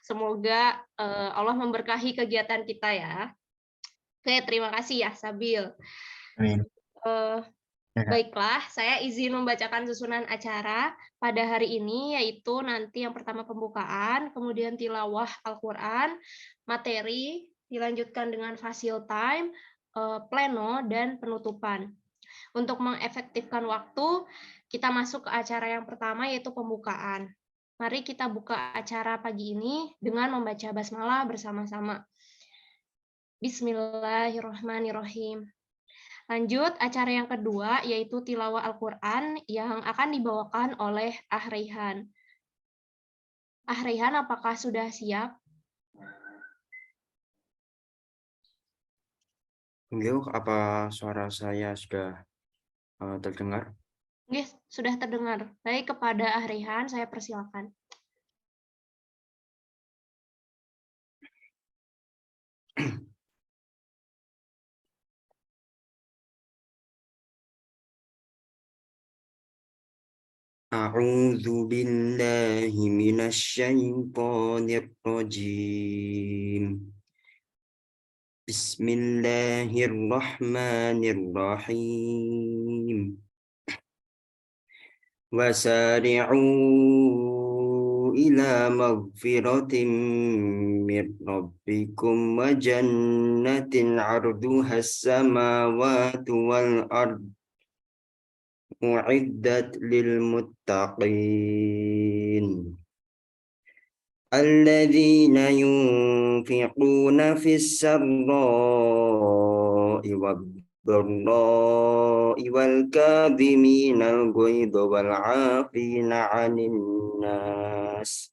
Semoga Allah memberkahi kegiatan kita ya. Oke, terima kasih ya Sabil. Amin. Eh, Ya, Kak. Baiklah, saya izin membacakan susunan acara pada hari ini, yaitu nanti yang pertama pembukaan, kemudian tilawah Al-Quran, materi, dilanjutkan dengan fasil time, pleno, dan penutupan. Untuk mengefektifkan waktu, kita masuk ke acara yang pertama, yaitu pembukaan. Mari kita buka acara pagi ini dengan membaca basmalah bersama-sama. Bismillahirrahmanirrahim. Lanjut, acara yang kedua yaitu tilawah Al-Quran yang akan dibawakan oleh Raihan. Raihan, apakah sudah siap? Beliau, apa suara saya sudah terdengar? Oke, sudah terdengar. Baik, kepada Raihan saya persilakan. A'udzu billahi minasy syaithanir rajim. Bismillahirrahmanirrahim. Wasari'u ila maghfiratin mir rabbikum wa jannatin 'arduha as-samawati wal ard u'iddat lil muttaqin alladzina yunfiquna fis sarra'i wad dharra'i wal kadhiminal ghaidha wal 'afina 'anil nas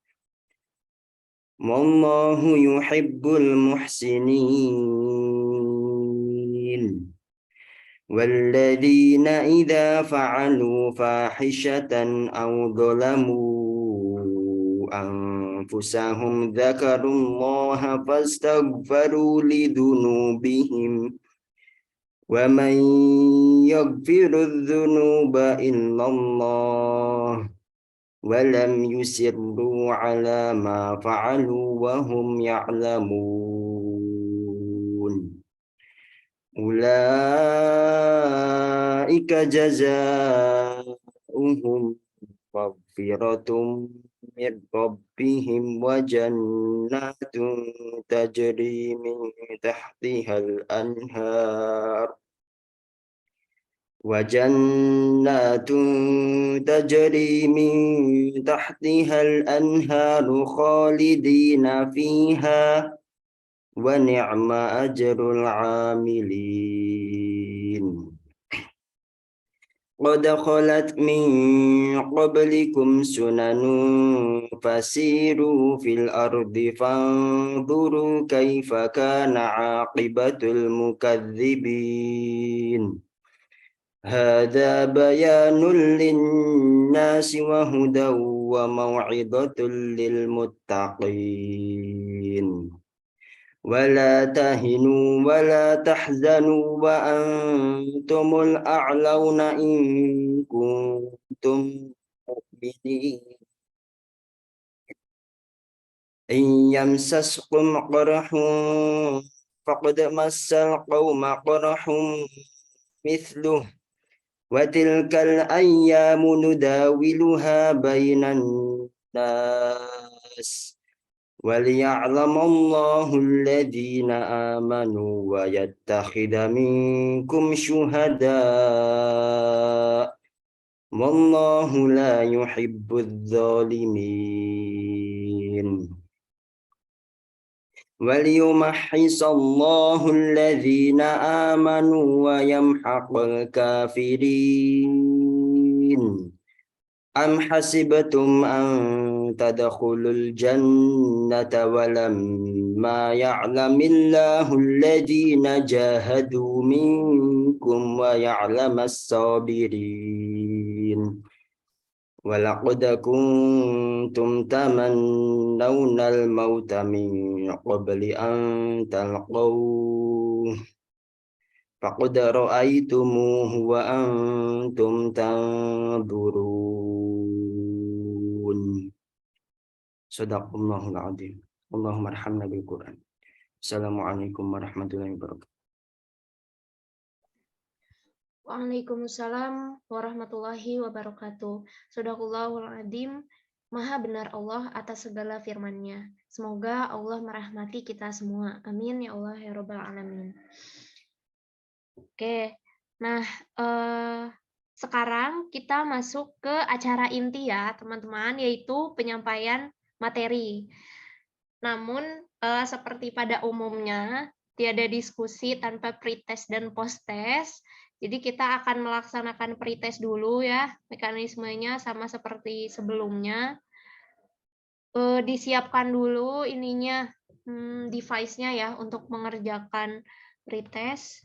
wallahu yuhibbul muhsinin. والذين إذا فعلوا فاحشة أو ظلموا أنفسهم ذكروا الله فاستغفروا لذنوبهم ومن يغفر الذنوب إلا الله ولم يسروا على ما فعلوا وهم يعلمون أولئك جزاؤهم مغفرة من ربهم وجنات تجري من تحتها الأنهار خالدين فيها ونعم أجر العاملين. قد خلت من قبلكم سنن فسيروا في الأرض فانظروا كيف كان عاقبة المكذبين. هذا بيان للناس وهدى وموعظة للمتقين. ولا تهنوا ولا تحزنوا وأنتم الأعلون إن كنتم مؤمنين. إن يمسسكم قرح فقد مس القوم قرح مثله وتلك الأيام نداولها بين الناس وليعلم الله الذين آمنوا ويتخذ منكم شهداء والله لا يحب الظالمين. وليمحص الله الذين آمنوا ويمحق الكافرين. أم حسبتم أن تدخلوا الجنة ولما يعلم الله الذين جاهدوا منكم ويعلم الصابرين. ولقد كنتم تمنون الموت من قبل أن تلقوه فقد رأيتموه وأنتم تنظرون. Sadaqallahul adzim. Allahumma arhamna bil Qur'an. Assalamualaikum warahmatullahi wabarakatuh. Waalaikumsalam warahmatullahi wabarakatuh. Shadaqallahul adzim. Maha benar Allah atas segala firman-Nya. Semoga Allah merahmati kita semua. Amin ya Allah ya Rabbal alamin. Oke. Nah, sekarang kita masuk ke acara inti ya, teman-teman, yaitu penyampaian materi. Namun, seperti pada umumnya, tiada diskusi tanpa pretest dan post-test. Jadi kita akan melaksanakan pretest dulu ya, mekanismenya sama seperti sebelumnya. Disiapkan dulu ininya, device-nya ya untuk mengerjakan pretest.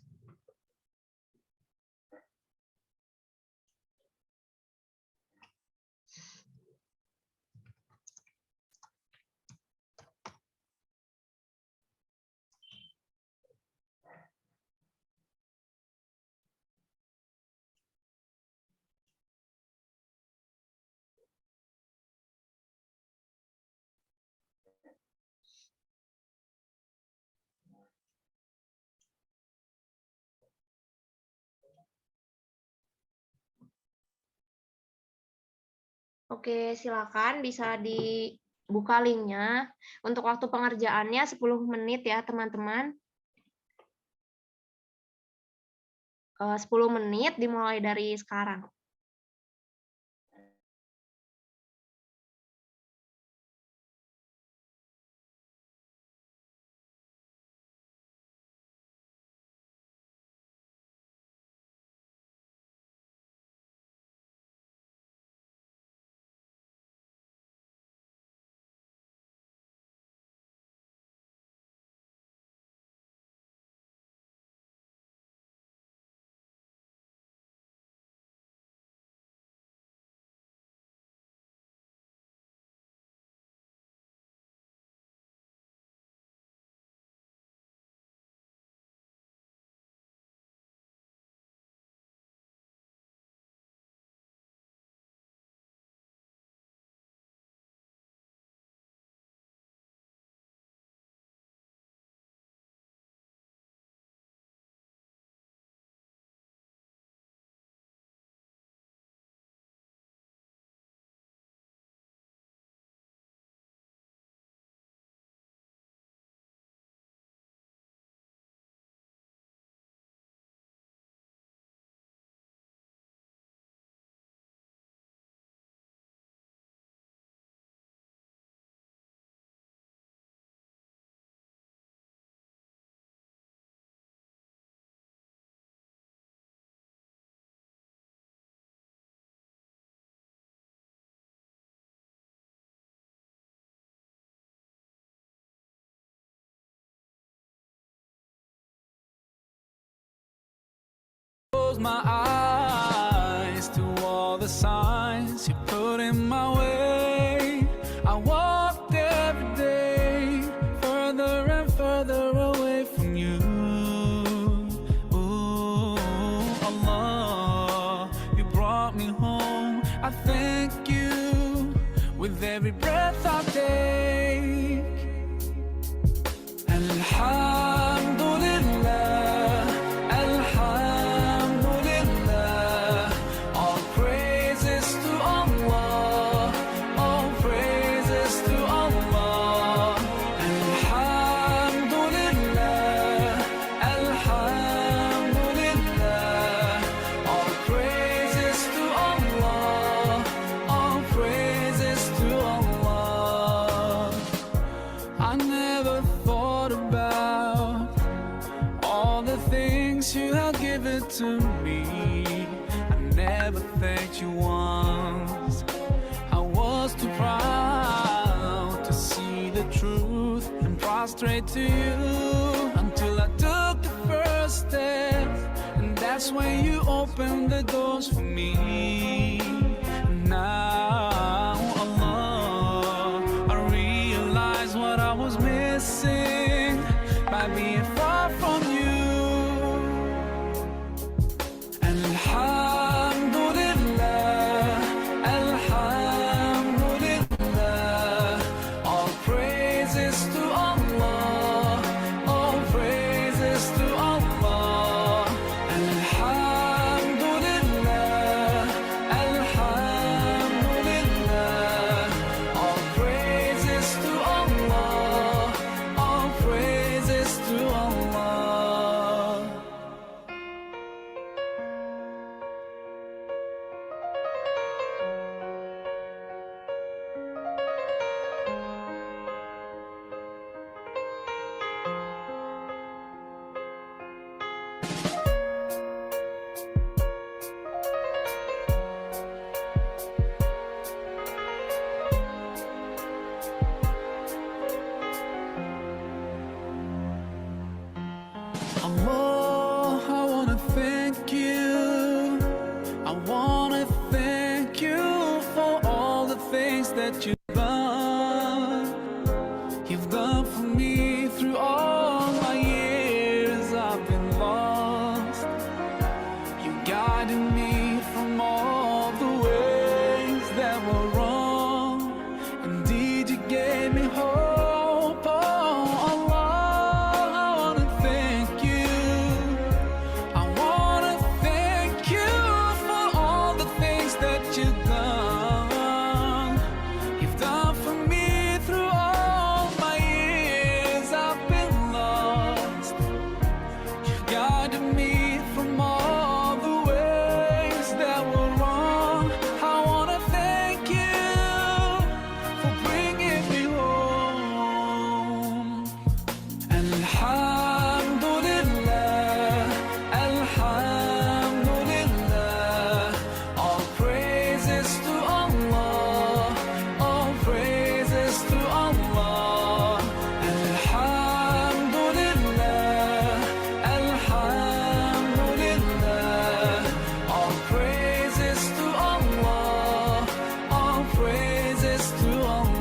Oke, silakan bisa dibuka linknya. Untuk waktu pengerjaannya 10 menit ya, teman-teman. 10 menit dimulai dari sekarang. Close my eyes to all the signs you put in my way. I walked every day further and further away from you. Ooh, Allah, you brought me home. I thank you with every breath I take. Alhamdulillah, Alhamdulillah, all praises to Allah, all praises to Allah. Alhamdulillah, Alhamdulillah, all praises to Allah, all praises to Allah. I never thought about all the things you have given to me. I never thanked you once. I was too proud to see the truth and prostrate to you until I took the first step, and that's when you opened the doors for me. Now, Allah, I realize what I was missing by being far from you. Alhamdulillah, Alhamdulillah, praises to Allah, all praises to Allah. Alhamdulillah, Alhamdulillah, all praises to Allah, all praises to Allah. Allah, I wanna thank you. I wanna thank you for all the things that you've done. You've done for me through all my years I've been lost. You guided me from all the ways that were wrong. Indeed, you gave me hope. Oh, Allah, I wanna thank you. I wanna thank you for all the things that you've done. You've done for me through all my years I've been lost. You've guided me from all the ways that were wrong. I wanna thank you for bringing me home. Alhamdulillah, Alhamdulillah, all praises to Allah, all praises to Allah. Alhamdulillah, Alhamdulillah, all praises to Allah, all praises to Allah.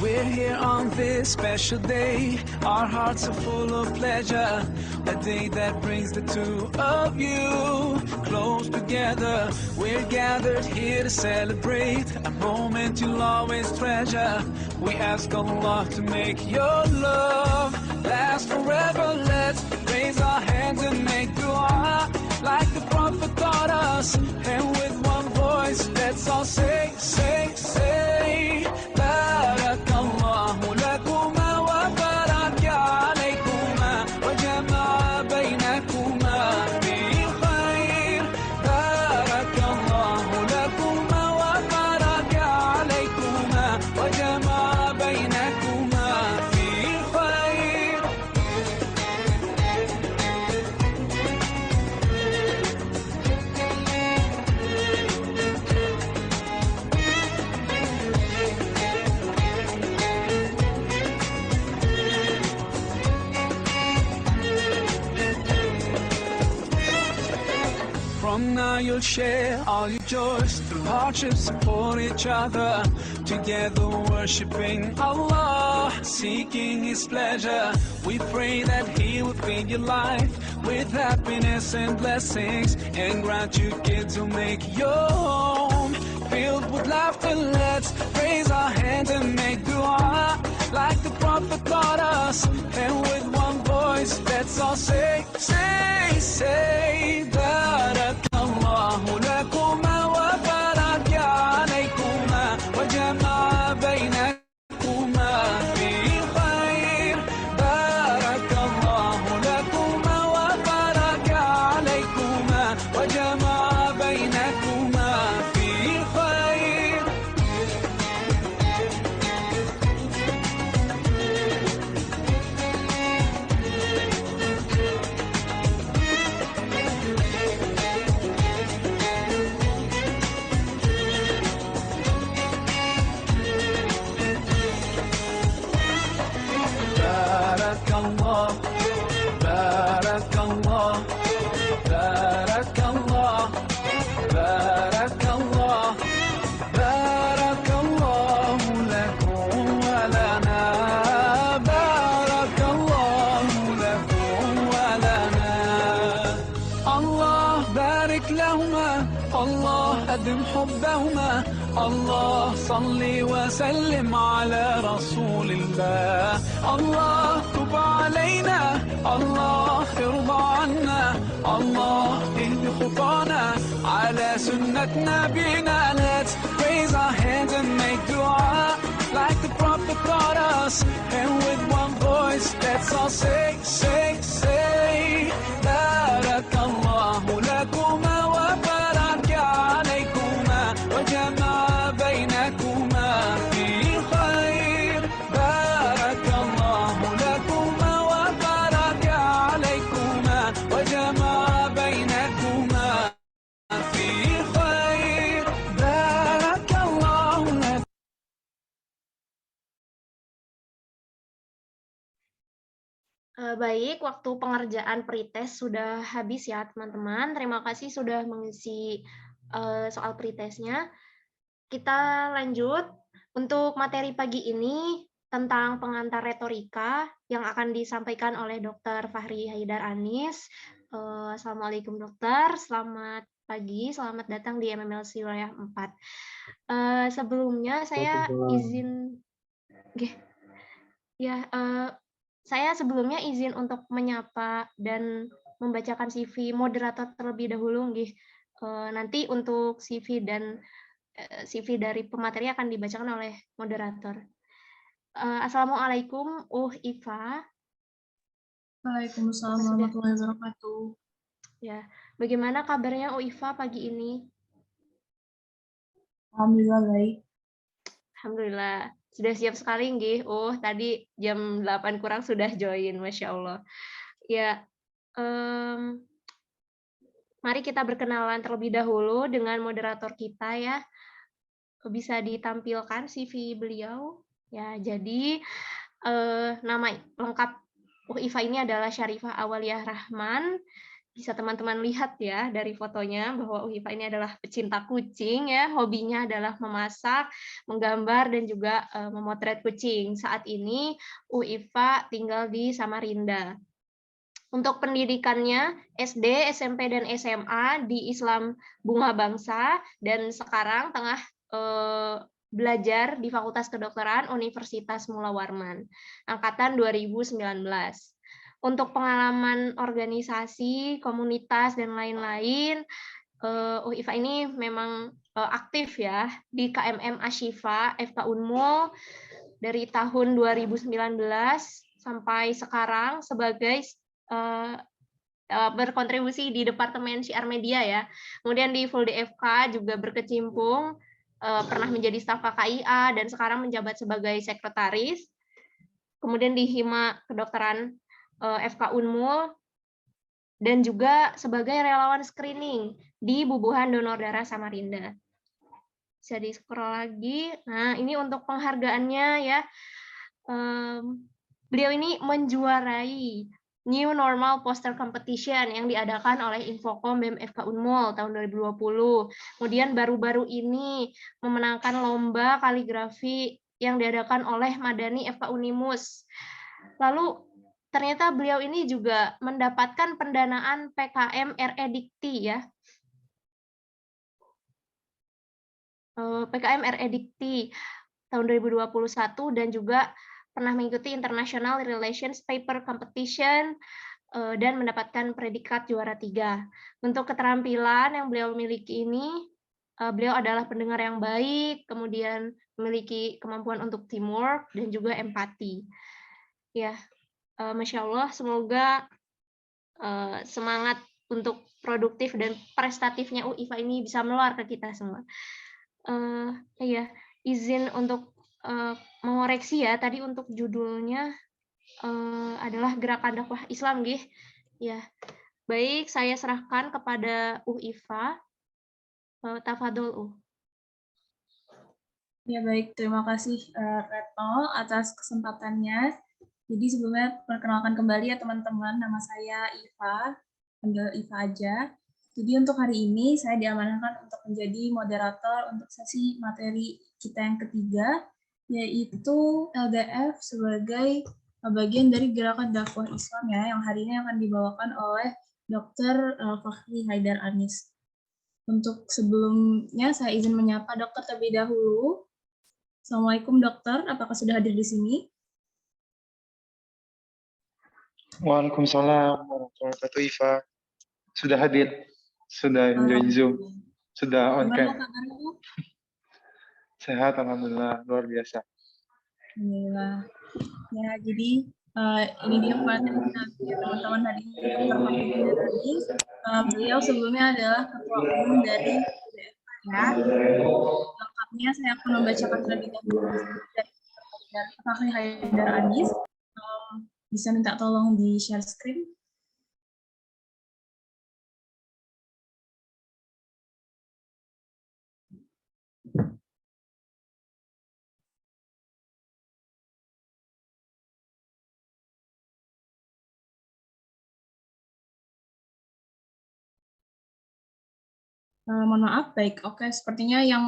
We're here on this special day. Our hearts are full of pleasure. A day that brings the two of you close together. We're gathered here to celebrate a moment you'll always treasure. We ask Allah to make your love last forever. Let's raise our hands and make dua like the Prophet taught us. And with one voice, let's all say, say, say, Barakallahu lakuma wa baraka alaykuma wa jama'a baynakuma bil khair. Barakallahu lakuma wa baraka alaykuma wa jama'a baynakuma bil khair. From now you'll share all your joys, through hardships support each other, together worshiping Allah, seeking His pleasure. We pray that He will fill your life with happiness and blessings, and grant you kids who make your home filled with laughter. Let's raise our hands and make dua like the Prophet taught us, and with one voice let's all say, say, say, Barakallahu lakuma wa baraka alaykuma wa jama'a baynakuma bil khair. Barakallahu lakuma wa baraka alaykuma wa jama'a baynakuma bil اليوم الله صل وسلم على رسول الله الله تب علينا الله ارضى عنا الله اهد خطانا على سنة نبينا. Let's raise our hands and make dua like the prophet taught us, and with one voice let's all say, say, say, barakallahu lakuma wa baraka alaykuma wa jama'a bainakuma fi khair, barakallahu lakuma wa baraka alaykuma wa jama'a bainakuma fi khair, barakallahu lakum. Baik, waktu pengerjaan pretest sudah habis ya teman-teman. Terima kasih sudah mengisi soal pretestnya. Kita lanjut untuk materi pagi ini tentang pengantar retorika yang akan disampaikan oleh Dr. Fahri Haidar Anis. Assalamualaikum dokter, selamat pagi, selamat datang di MMLC Wilayah 4. Sebelumnya saya izin, saya sebelumnya izin untuk menyapa dan membacakan CV moderator terlebih dahulu, nggih. Nanti untuk CV dan CV dari pemateri akan dibacakan oleh moderator. Assalamualaikum, Iva. Waalaikumsalam warahmatullahi wabarakatuh. Ya, bagaimana kabarnya Iva pagi ini? Alhamdulillah baik. Alhamdulillah. Sudah siap sekali, nggih. Tadi jam 8 kurang sudah join, Masya Allah. Ya, mari kita berkenalan terlebih dahulu dengan moderator kita ya. Bisa ditampilkan CV beliau. Ya, jadi nama lengkap Iva ini adalah Syarifah Awaliyah Rahman. Bisa teman-teman lihat ya dari fotonya bahwa Iva ini adalah pecinta kucing ya, hobinya adalah memasak, menggambar dan juga memotret kucing. Saat ini Iva tinggal di Samarinda. Untuk pendidikannya SD, SMP dan SMA di Islam Bunga Bangsa dan sekarang tengah belajar di Fakultas Kedokteran Universitas Mula Warman angkatan 2019. Untuk pengalaman organisasi, komunitas, dan lain-lain, Iva ini memang aktif ya di KMM Ashifa FK Unmul dari tahun 2019 sampai sekarang sebagai berkontribusi di Departemen Syiar Media ya. Kemudian di Full DFK juga berkecimpung, pernah menjadi staf KKIA dan sekarang menjabat sebagai sekretaris. Kemudian di Hima Kedokteran FK Unmul, dan juga sebagai relawan screening di Bubuhan Donor Darah Samarinda. Bisa di-scroll lagi. Nah, ini untuk penghargaannya ya. Beliau ini menjuarai New Normal Poster Competition yang diadakan oleh Infocom BEM FK Unmul tahun 2020. Kemudian baru-baru ini memenangkan lomba kaligrafi yang diadakan oleh Madani FK Unimus. Lalu ternyata beliau ini juga mendapatkan pendanaan PKM RE Dikti ya. PKM RE Dikti tahun 2021 dan juga pernah mengikuti International Relations Paper Competition dan mendapatkan predikat juara 3. Untuk keterampilan yang beliau miliki ini, beliau adalah pendengar yang baik, kemudian memiliki kemampuan untuk teamwork dan juga empati. Ya. Masya Allah, semoga semangat untuk produktif dan prestatifnya Iva ini bisa meluar ke kita semua. Izin untuk mengoreksi ya, tadi untuk judulnya adalah Gerakan Dakwah Islam, nggih. Ya, baik, saya serahkan kepada Iva. Tafadhol, Ya baik, terima kasih Retno atas kesempatannya. Jadi sebelumnya perkenalkan kembali ya teman-teman, nama saya Iva, panggil Iva aja. Jadi untuk hari ini saya diamanahkan untuk menjadi moderator untuk sesi materi kita yang ketiga, yaitu LDF sebagai bagian dari Gerakan Dakwah Islam ya, yang hari ini akan dibawakan oleh Dr. Fahri Haidar Anis. Untuk sebelumnya saya izin menyapa dokter terlebih dahulu. Assalamualaikum dokter, apakah sudah hadir di sini? Waalaikumsalam warahmatullahi wabarakatuh, Iva. Sudah hadir, sudah join Zoom, sudah on Gimana cam. kabarnya, Bu? Sehat, alhamdulillah, luar biasa. Alhamdulillah. Ya, jadi ini dia pemateri kita ya, teman-teman hari ini, Dr. Fakih Haidar Anis. Beliau sebelumnya adalah Ketua Umum dari UDFK ya. Lengkapnya saya akan membacakan terlebih dahulu dari Dr. Fakih Haidar Anis. Bisa minta tolong di share screen. Mohon maaf, baik. Oke, sepertinya yang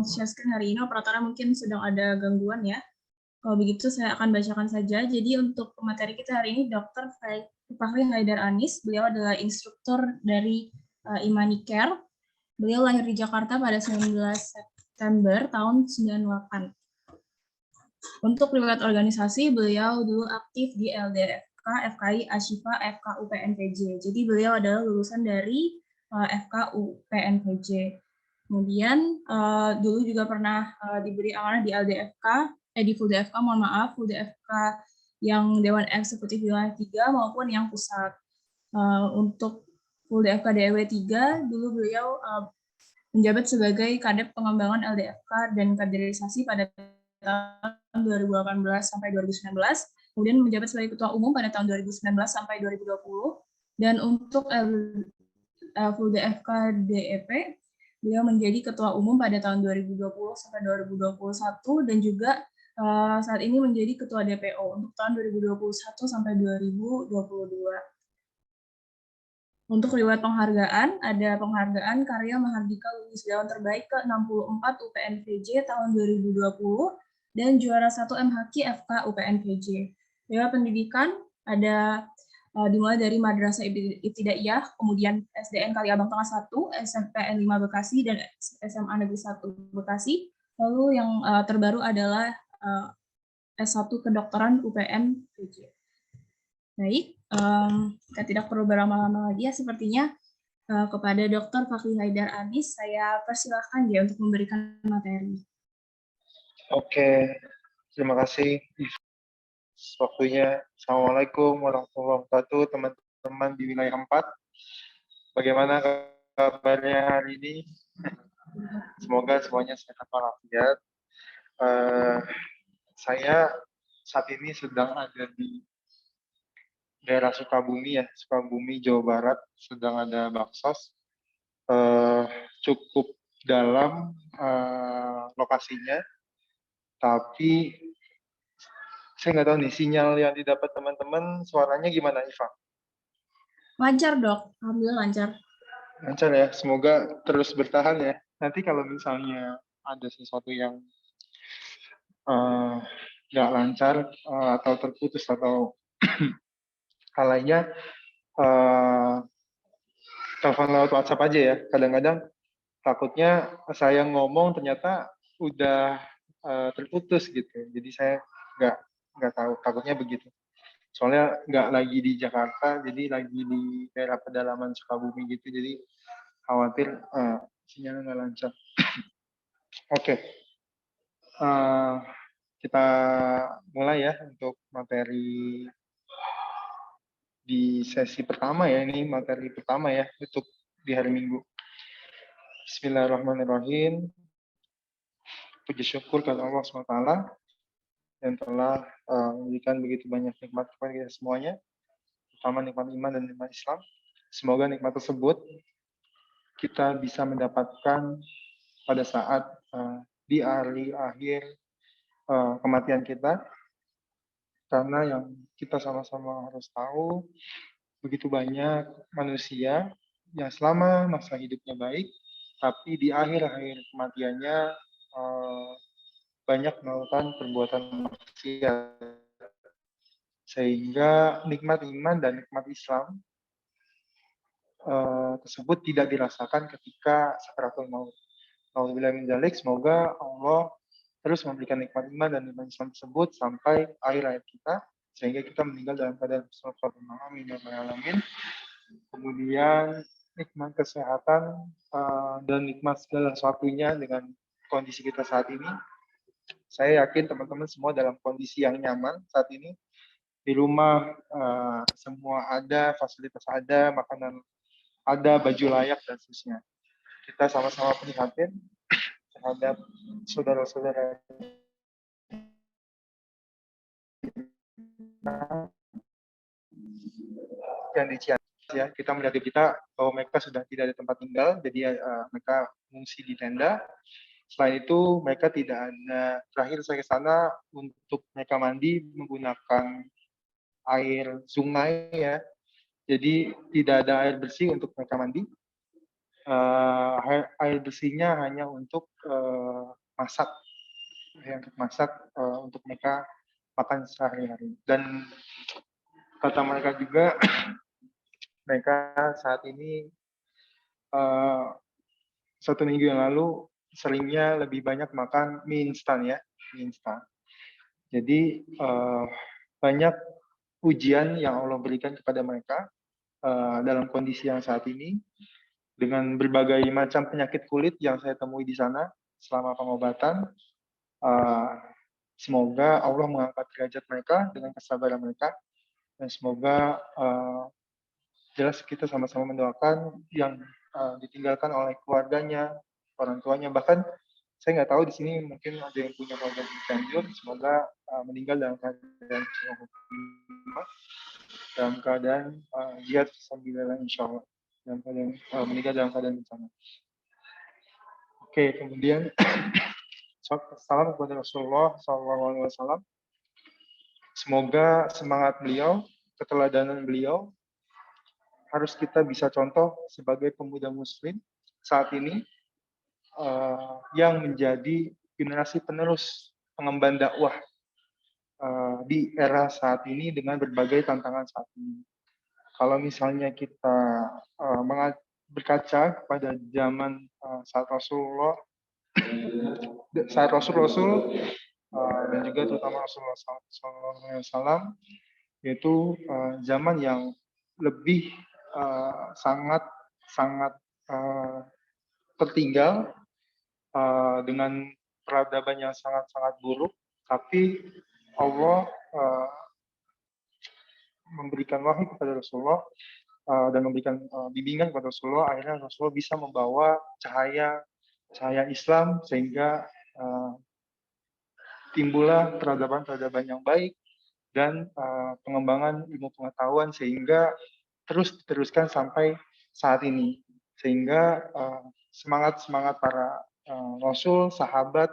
share screen hari ini operatornya mungkin sedang ada gangguan ya. Kalau begitu saya akan bacakan saja. Jadi untuk materi kita hari ini, Dr. Fakih Haidar Anis, beliau adalah instruktur dari Imani Care. Beliau lahir di Jakarta pada 19 September tahun 98. Untuk riwayat organisasi, beliau dulu aktif di LDFK, FKI, Ashifa, FK UPNPJ. Jadi beliau adalah lulusan dari FK UPNPJ. Kemudian dulu juga pernah diberi amanah di LDFK, di Full DFK, mohon maaf, Full DFK yang Dewan Eksekutif Wilayah 3 maupun yang pusat. Untuk Full DFK DEW 3, dulu beliau menjabat sebagai Kadep Pengembangan LDFK dan Kaderisasi pada tahun 2018 sampai 2019, kemudian menjabat sebagai Ketua Umum pada tahun 2019 sampai 2020, dan untuk Full DFK DEP, beliau menjadi Ketua Umum pada tahun 2020 sampai 2021, dan juga saat ini menjadi Ketua DPO untuk tahun 2021 sampai 2022. Untuk riwayat penghargaan, ada penghargaan Karya Mahardika Wisudawan Terbaik ke-64 UPNPJ tahun 2020, dan juara 1 MHQ FK UPNPJ. Riwayat pendidikan, ada dimulai dari Madrasah Ibtidaiyah, kemudian SDN Kaliabang Tengah 1, SMPN 5 Bekasi, dan SMA Negeri 1 Bekasi. Lalu yang terbaru adalah S1 Kedokteran UPNPJ. Baik, kita tidak perlu berlama-lama lagi ya, sepertinya kepada Dr. Fakih Haidar Anis, saya persilahkan dia untuk memberikan materi. Oke, terima kasih waktunya. Assalamualaikum warahmatullahi wabarakatuh, teman-teman di wilayah 4. Bagaimana kabarnya hari ini? Semoga semuanya sehat walafiat. Saya saat ini sedang ada di daerah Sukabumi ya, Sukabumi, Jawa Barat, sedang ada baksos. Cukup dalam lokasinya, tapi saya nggak tahu nih sinyal yang didapat teman-teman suaranya gimana, Iva? Lancar dok, alhamdulillah lancar. Lancar ya, semoga terus bertahan ya. Nanti kalau misalnya ada sesuatu yang nggak lancar atau terputus atau hal lainnya, telepon lewat WhatsApp aja ya. Kadang-kadang takutnya saya ngomong ternyata udah terputus gitu. Jadi saya nggak tahu, takutnya begitu. Soalnya nggak lagi di Jakarta, jadi lagi di daerah pedalaman Sukabumi gitu. Jadi khawatir sinyalnya nggak lancar. Oke. Kita mulai ya untuk materi di sesi pertama ya. Ini materi pertama ya untuk di hari Minggu. Bismillahirrahmanirrahim. Puji syukur kepada Allah SWT yang telah memberikan begitu banyak nikmat kepada kita semuanya, terutama nikmat iman dan nikmat Islam. Semoga nikmat tersebut kita bisa mendapatkan pada saat di akhir kematian kita, karena yang kita sama-sama harus tahu, begitu banyak manusia yang selama masa hidupnya baik, tapi di akhir kematiannya banyak melakukan perbuatan maksiat, sehingga nikmat iman dan nikmat Islam tersebut tidak dirasakan ketika sakaratul maut. Alhamdulillah min dzalik, semoga Allah terus memberikan nikmat iman dan iman Islam tersebut sampai akhir hayat kita, sehingga kita meninggal dalam keadaan husnul khotimah. Amin ya rabbal alamin. Kemudian nikmat kesehatan dan nikmat segala sesuatunya dengan kondisi kita saat ini. Saya yakin teman-teman semua dalam kondisi yang nyaman saat ini. Di rumah semua ada, fasilitas ada, makanan ada, baju layak dan seterusnya. Kita sama-sama prihatin terhadap saudara-saudara yang di Ciamis, ya. Kita melihat di berita bahwa mereka sudah tidak ada tempat tinggal, jadi mereka mengungsi di tenda. Selain itu, mereka tidak ada, terakhir saya ke sana untuk mereka mandi menggunakan air sungai, ya. Jadi tidak ada air bersih untuk mereka mandi. Air bersihnya hanya untuk masak, ya, untuk masak untuk mereka makan sehari-hari. Dan kata mereka juga, mereka saat ini 1 minggu yang lalu seringnya lebih banyak makan mie instan, ya, mie instan. Jadi banyak ujian yang Allah berikan kepada mereka dalam kondisi yang saat ini, dengan berbagai macam penyakit kulit yang saya temui di sana selama pengobatan. Semoga Allah mengangkat derajat mereka dengan kesabaran mereka, dan semoga jelas kita sama-sama mendoakan yang ditinggalkan oleh keluarganya, orang tuanya. Bahkan saya nggak tahu di sini mungkin ada yang punya keluarga di Cianjur, semoga meninggal dalam keadaan jihad fisabilillah, insyaallah, dalam keadaan meninggal dalam keadaan bencana. Oke, kemudian salam kepada Rasulullah SAW. Semoga semangat beliau, keteladanan beliau harus kita bisa contoh sebagai pemuda muslim saat ini yang menjadi generasi penerus pengemban dakwah di era saat ini dengan berbagai tantangan saat ini. Kalau misalnya kita berkaca kepada zaman saat Rasulullah, saat Rasul dan juga terutama Rasulullah SAW, yaitu zaman yang lebih sangat tertinggal dengan peradaban yang sangat buruk, tapi Allah memberikan wahyu kepada Rasulullah dan memberikan bimbingan kepada Rasulullah. Akhirnya Rasulullah bisa membawa cahaya Islam, sehingga timbullah peradaban yang baik dan pengembangan ilmu pengetahuan, sehingga terus diteruskan sampai saat ini, sehingga semangat para Rasul, sahabat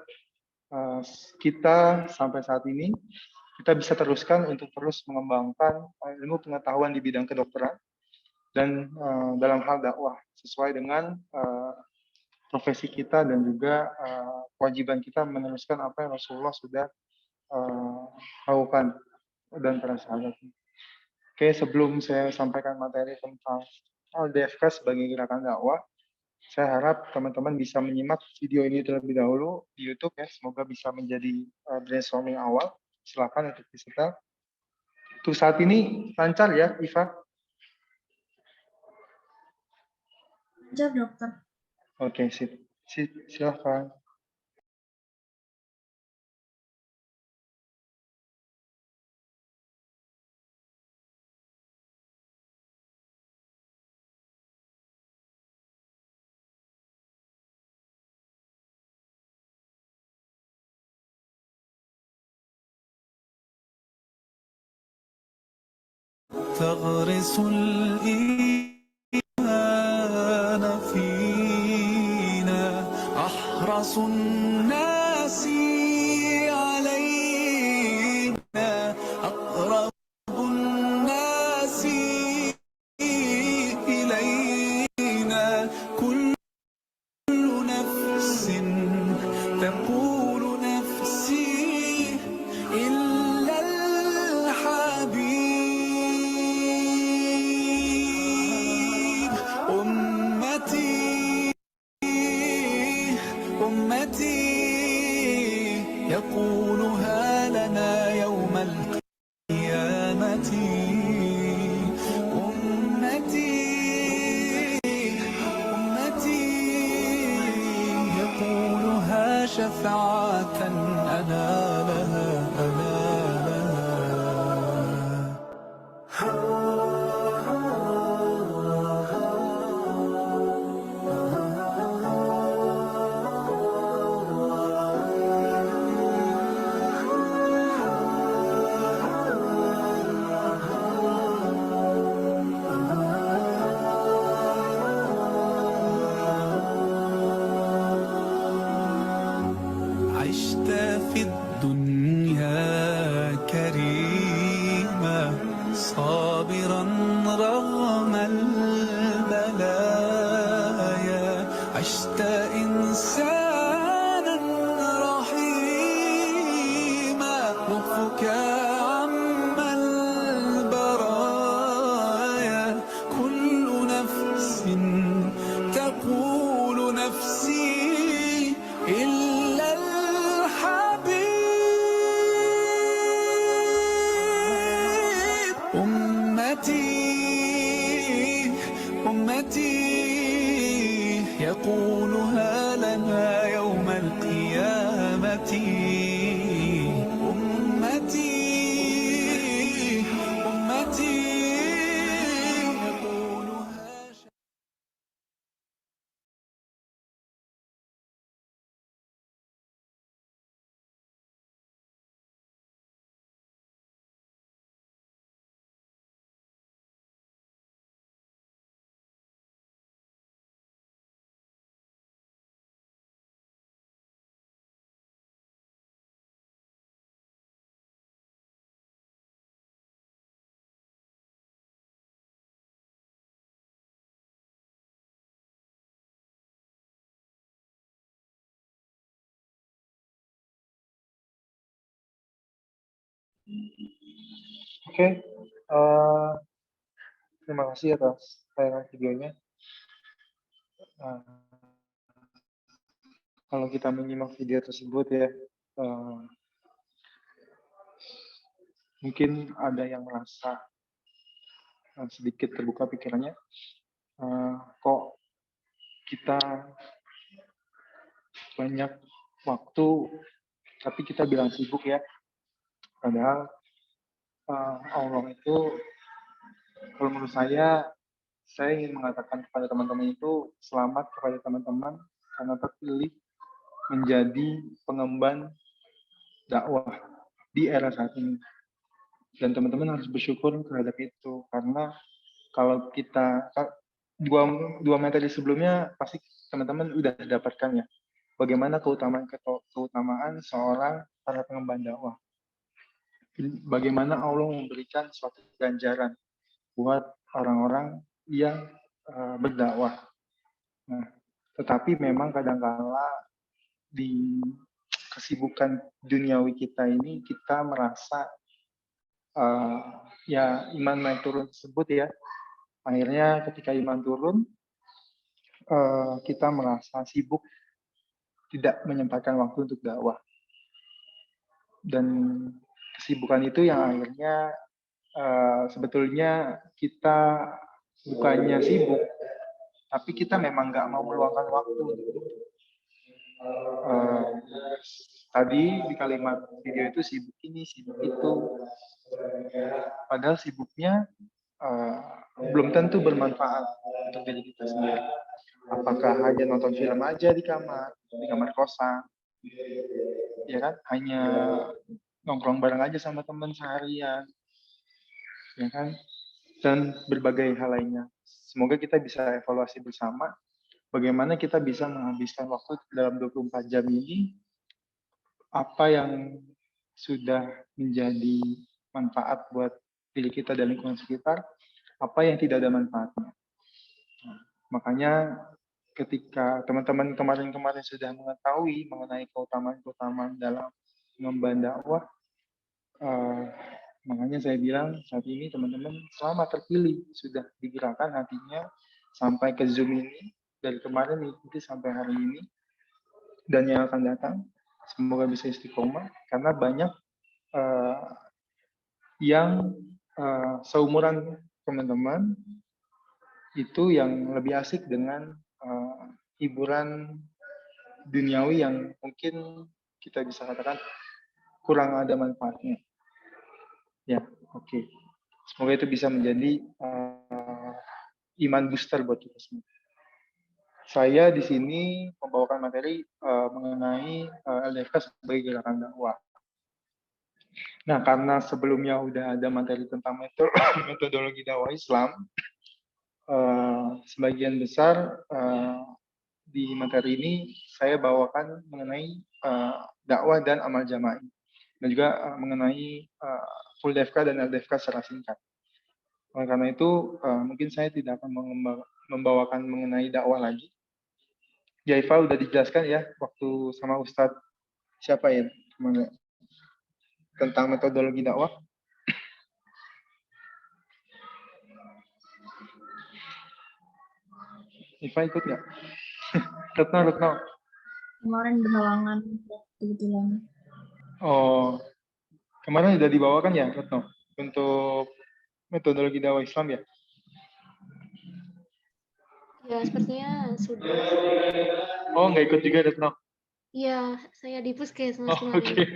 kita sampai saat ini kita bisa teruskan untuk terus mengembangkan ilmu pengetahuan di bidang kedokteran dan dalam hal dakwah sesuai dengan profesi kita dan juga kewajiban kita meneruskan apa yang Rasulullah sudah lakukan dan para sahabat. Oke, sebelum saya sampaikan materi tentang LDFK sebagai gerakan dakwah, saya harap teman-teman bisa menyimak video ini terlebih dahulu di YouTube, ya. Semoga bisa menjadi brainstorming awal. Silakan untuk disetel. Untuk saat ini lancar ya, Iva? Lancar, dokter. Oke, silakan. تغرس الإيمان فينا أحرص الناس علينا أقرب الناس إلينا كل نفس تقول نفسي إلا الحبيب يقولها لنا يوم القيامة. أمتي أمتي يقولها شفاعة أنا لها أنا عشت في الدنيا كريما صابرا رغم البلايا، عشت إنسانا رحيما لطفك عم البرايا. كل نفس تقول نفسي إلا الحبيب. أمتي أمتي يقولها لنا يوم القيامة. أمتي أمتي يقولها Oke, terima kasih atas tayangan videonya. Kalau kita menyimak video tersebut ya, mungkin ada yang merasa sedikit terbuka pikirannya. Kok kita banyak waktu, tapi kita bilang sibuk ya. Padahal Allah itu, kalau menurut saya ingin mengatakan kepada teman-teman itu, selamat kepada teman-teman karena terpilih menjadi pengemban dakwah di era saat ini. Dan teman-teman harus bersyukur terhadap itu, karena kalau kita dua materi sebelumnya pasti teman-teman udah dapatkan ya, bagaimana keutamaan seorang para pengemban dakwah, bagaimana Allah memberikan suatu ganjaran buat orang-orang yang berdakwah. Nah, tetapi memang kadang-kala di kesibukan duniawi kita ini kita merasa ya iman naik turun tersebut ya. Akhirnya ketika iman turun, kita merasa sibuk, tidak menyempatkan waktu untuk dakwah. Dan kesibukan itu yang akhirnya sebetulnya kita bukannya sibuk, tapi kita memang nggak mau meluangkan waktu untuk itu. Tadi di kalimat video itu sibuk ini, sibuk itu. Padahal sibuknya belum tentu bermanfaat untuk diri kita sendiri. Apakah hanya nonton film aja di kamar kosan, ya kan? Hanya nongkrong bareng aja sama teman seharian, ya kan? Dan berbagai hal lainnya. Semoga kita bisa evaluasi bersama bagaimana kita bisa menghabiskan waktu dalam 24 jam ini, apa yang sudah menjadi manfaat buat diri kita dan lingkungan sekitar, apa yang tidak ada manfaatnya. Makanya ketika teman-teman kemarin sudah mengetahui mengenai keutamaan-keutamaan dalam mengemban dakwah, makanya saya bilang saat ini teman-teman selamat terpilih, sudah digerakkan hatinya sampai ke Zoom ini, dari kemarin ikuti sampai hari ini, dan yang akan datang Semoga bisa istiqomah karena banyak yang seumuran teman-teman itu yang lebih asik dengan hiburan duniawi yang mungkin kita bisa katakan kurang ada manfaatnya. Ya, oke. Semoga itu bisa menjadi iman booster buat kita semua. Saya di sini membawakan materi mengenai LDFK sebagai gerakan dakwah. Nah, karena sebelumnya udah ada materi tentang metodologi dakwah Islam, sebagian besar di materi ini saya bawakan mengenai dakwah dan amal jama'i, dan juga mengenai full DFK dan LDFK secara singkat. Oleh karena itu, mungkin saya tidak akan membawakan mengenai dakwah lagi. Jaifa udah dijelaskan ya waktu sama Ustadz siapa ya tentang metodologi dakwah. Iva ikut nggak? Retno. Kemarin berhalangan kebetulan. Oh, kemarin sudah dibawakan ya Retno untuk metodologi dakwah Islam ya? Ya, sepertinya sudah. Oh, nggak ikut juga Retno? Iya, saya di puskesmas Oh, kemarin.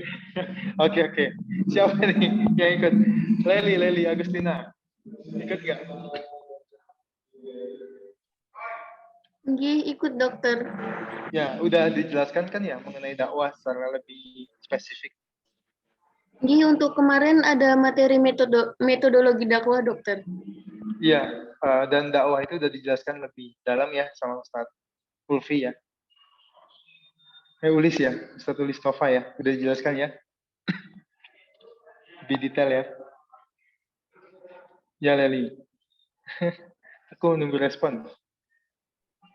Oke. Siapa nih yang ikut? Leli Agustina. Ikut nggak? Nggih, ikut dokter. Ya, udah dijelaskan kan ya mengenai dakwah secara lebih spesifik. Nggih, untuk kemarin ada materi metodologi dakwah dokter. Iya, dan dakwah itu udah dijelaskan lebih dalam ya sama Ustadz Ulfi ya. Ulis ya, Ustadz Ulis Tova ya, udah dijelaskan ya. Lebih detail ya. Ya Leli. Aku nunggu respon.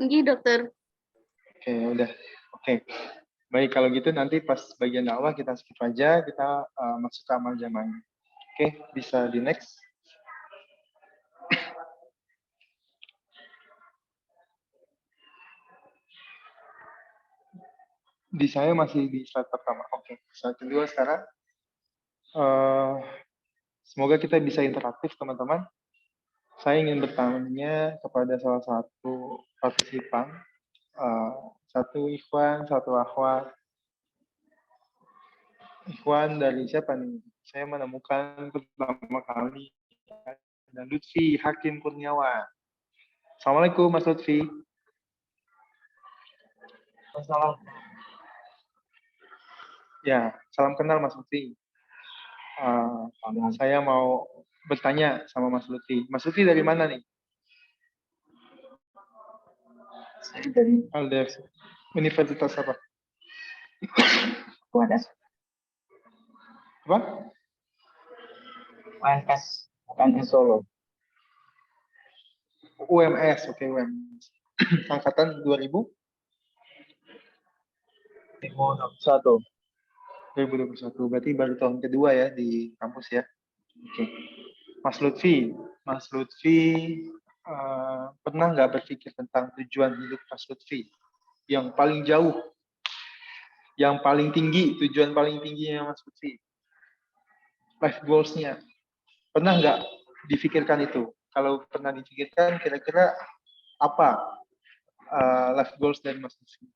Nggih, dokter. Oke, udah. Oke. Baik, kalau gitu nanti pas bagian dakwah kita skip aja, kita masuk ke amal jamaah. Oke, bisa di next. Di saya masih di slide pertama. Oke, slide kedua sekarang. Semoga kita bisa interaktif, teman-teman. Saya ingin bertanya kepada salah satu partisipan, satu ikhwan, satu akhwat. Ikhwan dari siapa nih? Saya menemukan pertama kali ada Lutfi Hakim Kurniawan. Assalamualaikum Mas Lutfi. Assalamualaikum. Ya, salam kenal Mas Lutfi. Saya mau bertanya sama Mas Lutfi. Mas Lutfi dari mana nih? Saya dari LDF. Universitas apa? UNS. Apa? UNS Solo. UMS, oke UMS. Angkatan 2000? 2021. 2021, berarti baru tahun kedua ya di kampus ya. Oke. Mas Lutfi pernah nggak berpikir tentang tujuan hidup Mas Lutfi? Yang paling jauh, yang paling tinggi, tujuan paling tingginya Mas Lutfi? Life goals-nya. Pernah nggak difikirkan itu? Kalau pernah difikirkan, kira-kira apa life goals dari Mas Lutfi?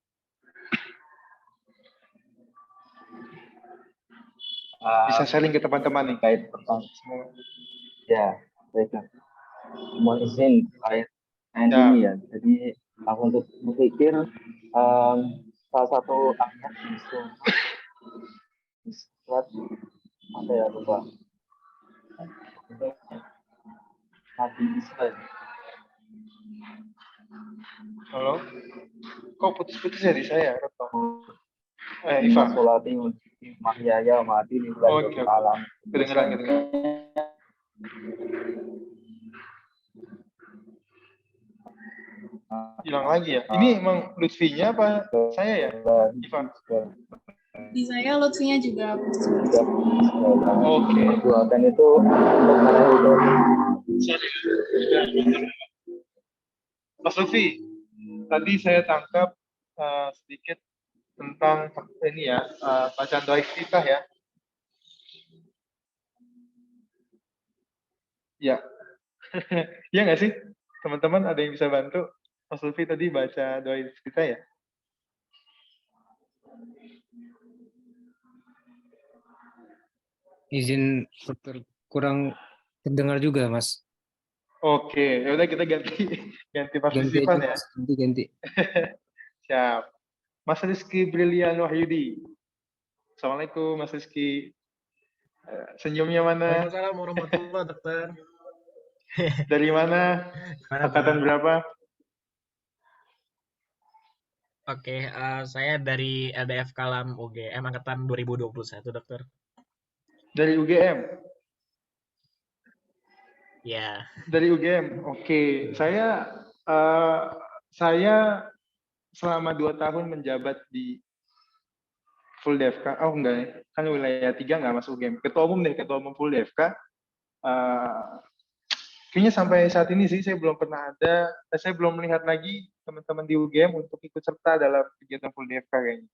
Bisa sharing ke teman-teman nih. Terkait pertanyaan semua. Ya, baiklah. Mohon izin terkait ini ya. Jadi aku untuk berpikir salah satu ayat di surat apa ya lupa. Nabi Isa. Halo? Kok putus-putus ya di saya, Retno? Iva. Masolati mahyaya mati di bulan alam. Kedengeran. Hilang lagi ya? Ini emang Lutfinya apa saya ya? Iva. Di saya Lutfinya juga. Oke. Perbuatan itu untuk meraih dari Mas Lutfi, tadi saya tangkap sedikit tentang ini ya, bacaan doa iftitah ya. Ya, iya nggak sih? Teman-teman ada yang bisa bantu? Mas Lutfi tadi baca doa iftitah ya? Izin dokter, kurang terdengar juga, Mas. Oke, ya udah kita ganti Ganti partisipan aja, ya. Mas. Ganti. Siap. Mas Rizky Brilian Wahyudi. Assalamualaikum Mas Rizky. Senyumnya mana? Waalaikumsalam warahmatullahi dokter. Dari mana? Gimana, Angkatan Pak? berapa? Oke, saya dari LDF Kalam UGM angkatan 2021 dokter. Dari UGM. Ya, Dari UGM. Oke, saya selama 2 tahun menjabat di Full DFK. Oh enggak ya, kan wilayah 3 nggak masuk UGM. Ketua umum Full DFK. Kayaknya sampai saat ini sih saya belum saya belum melihat lagi teman-teman di UGM untuk ikut serta dalam kegiatan Full DFK kayaknya.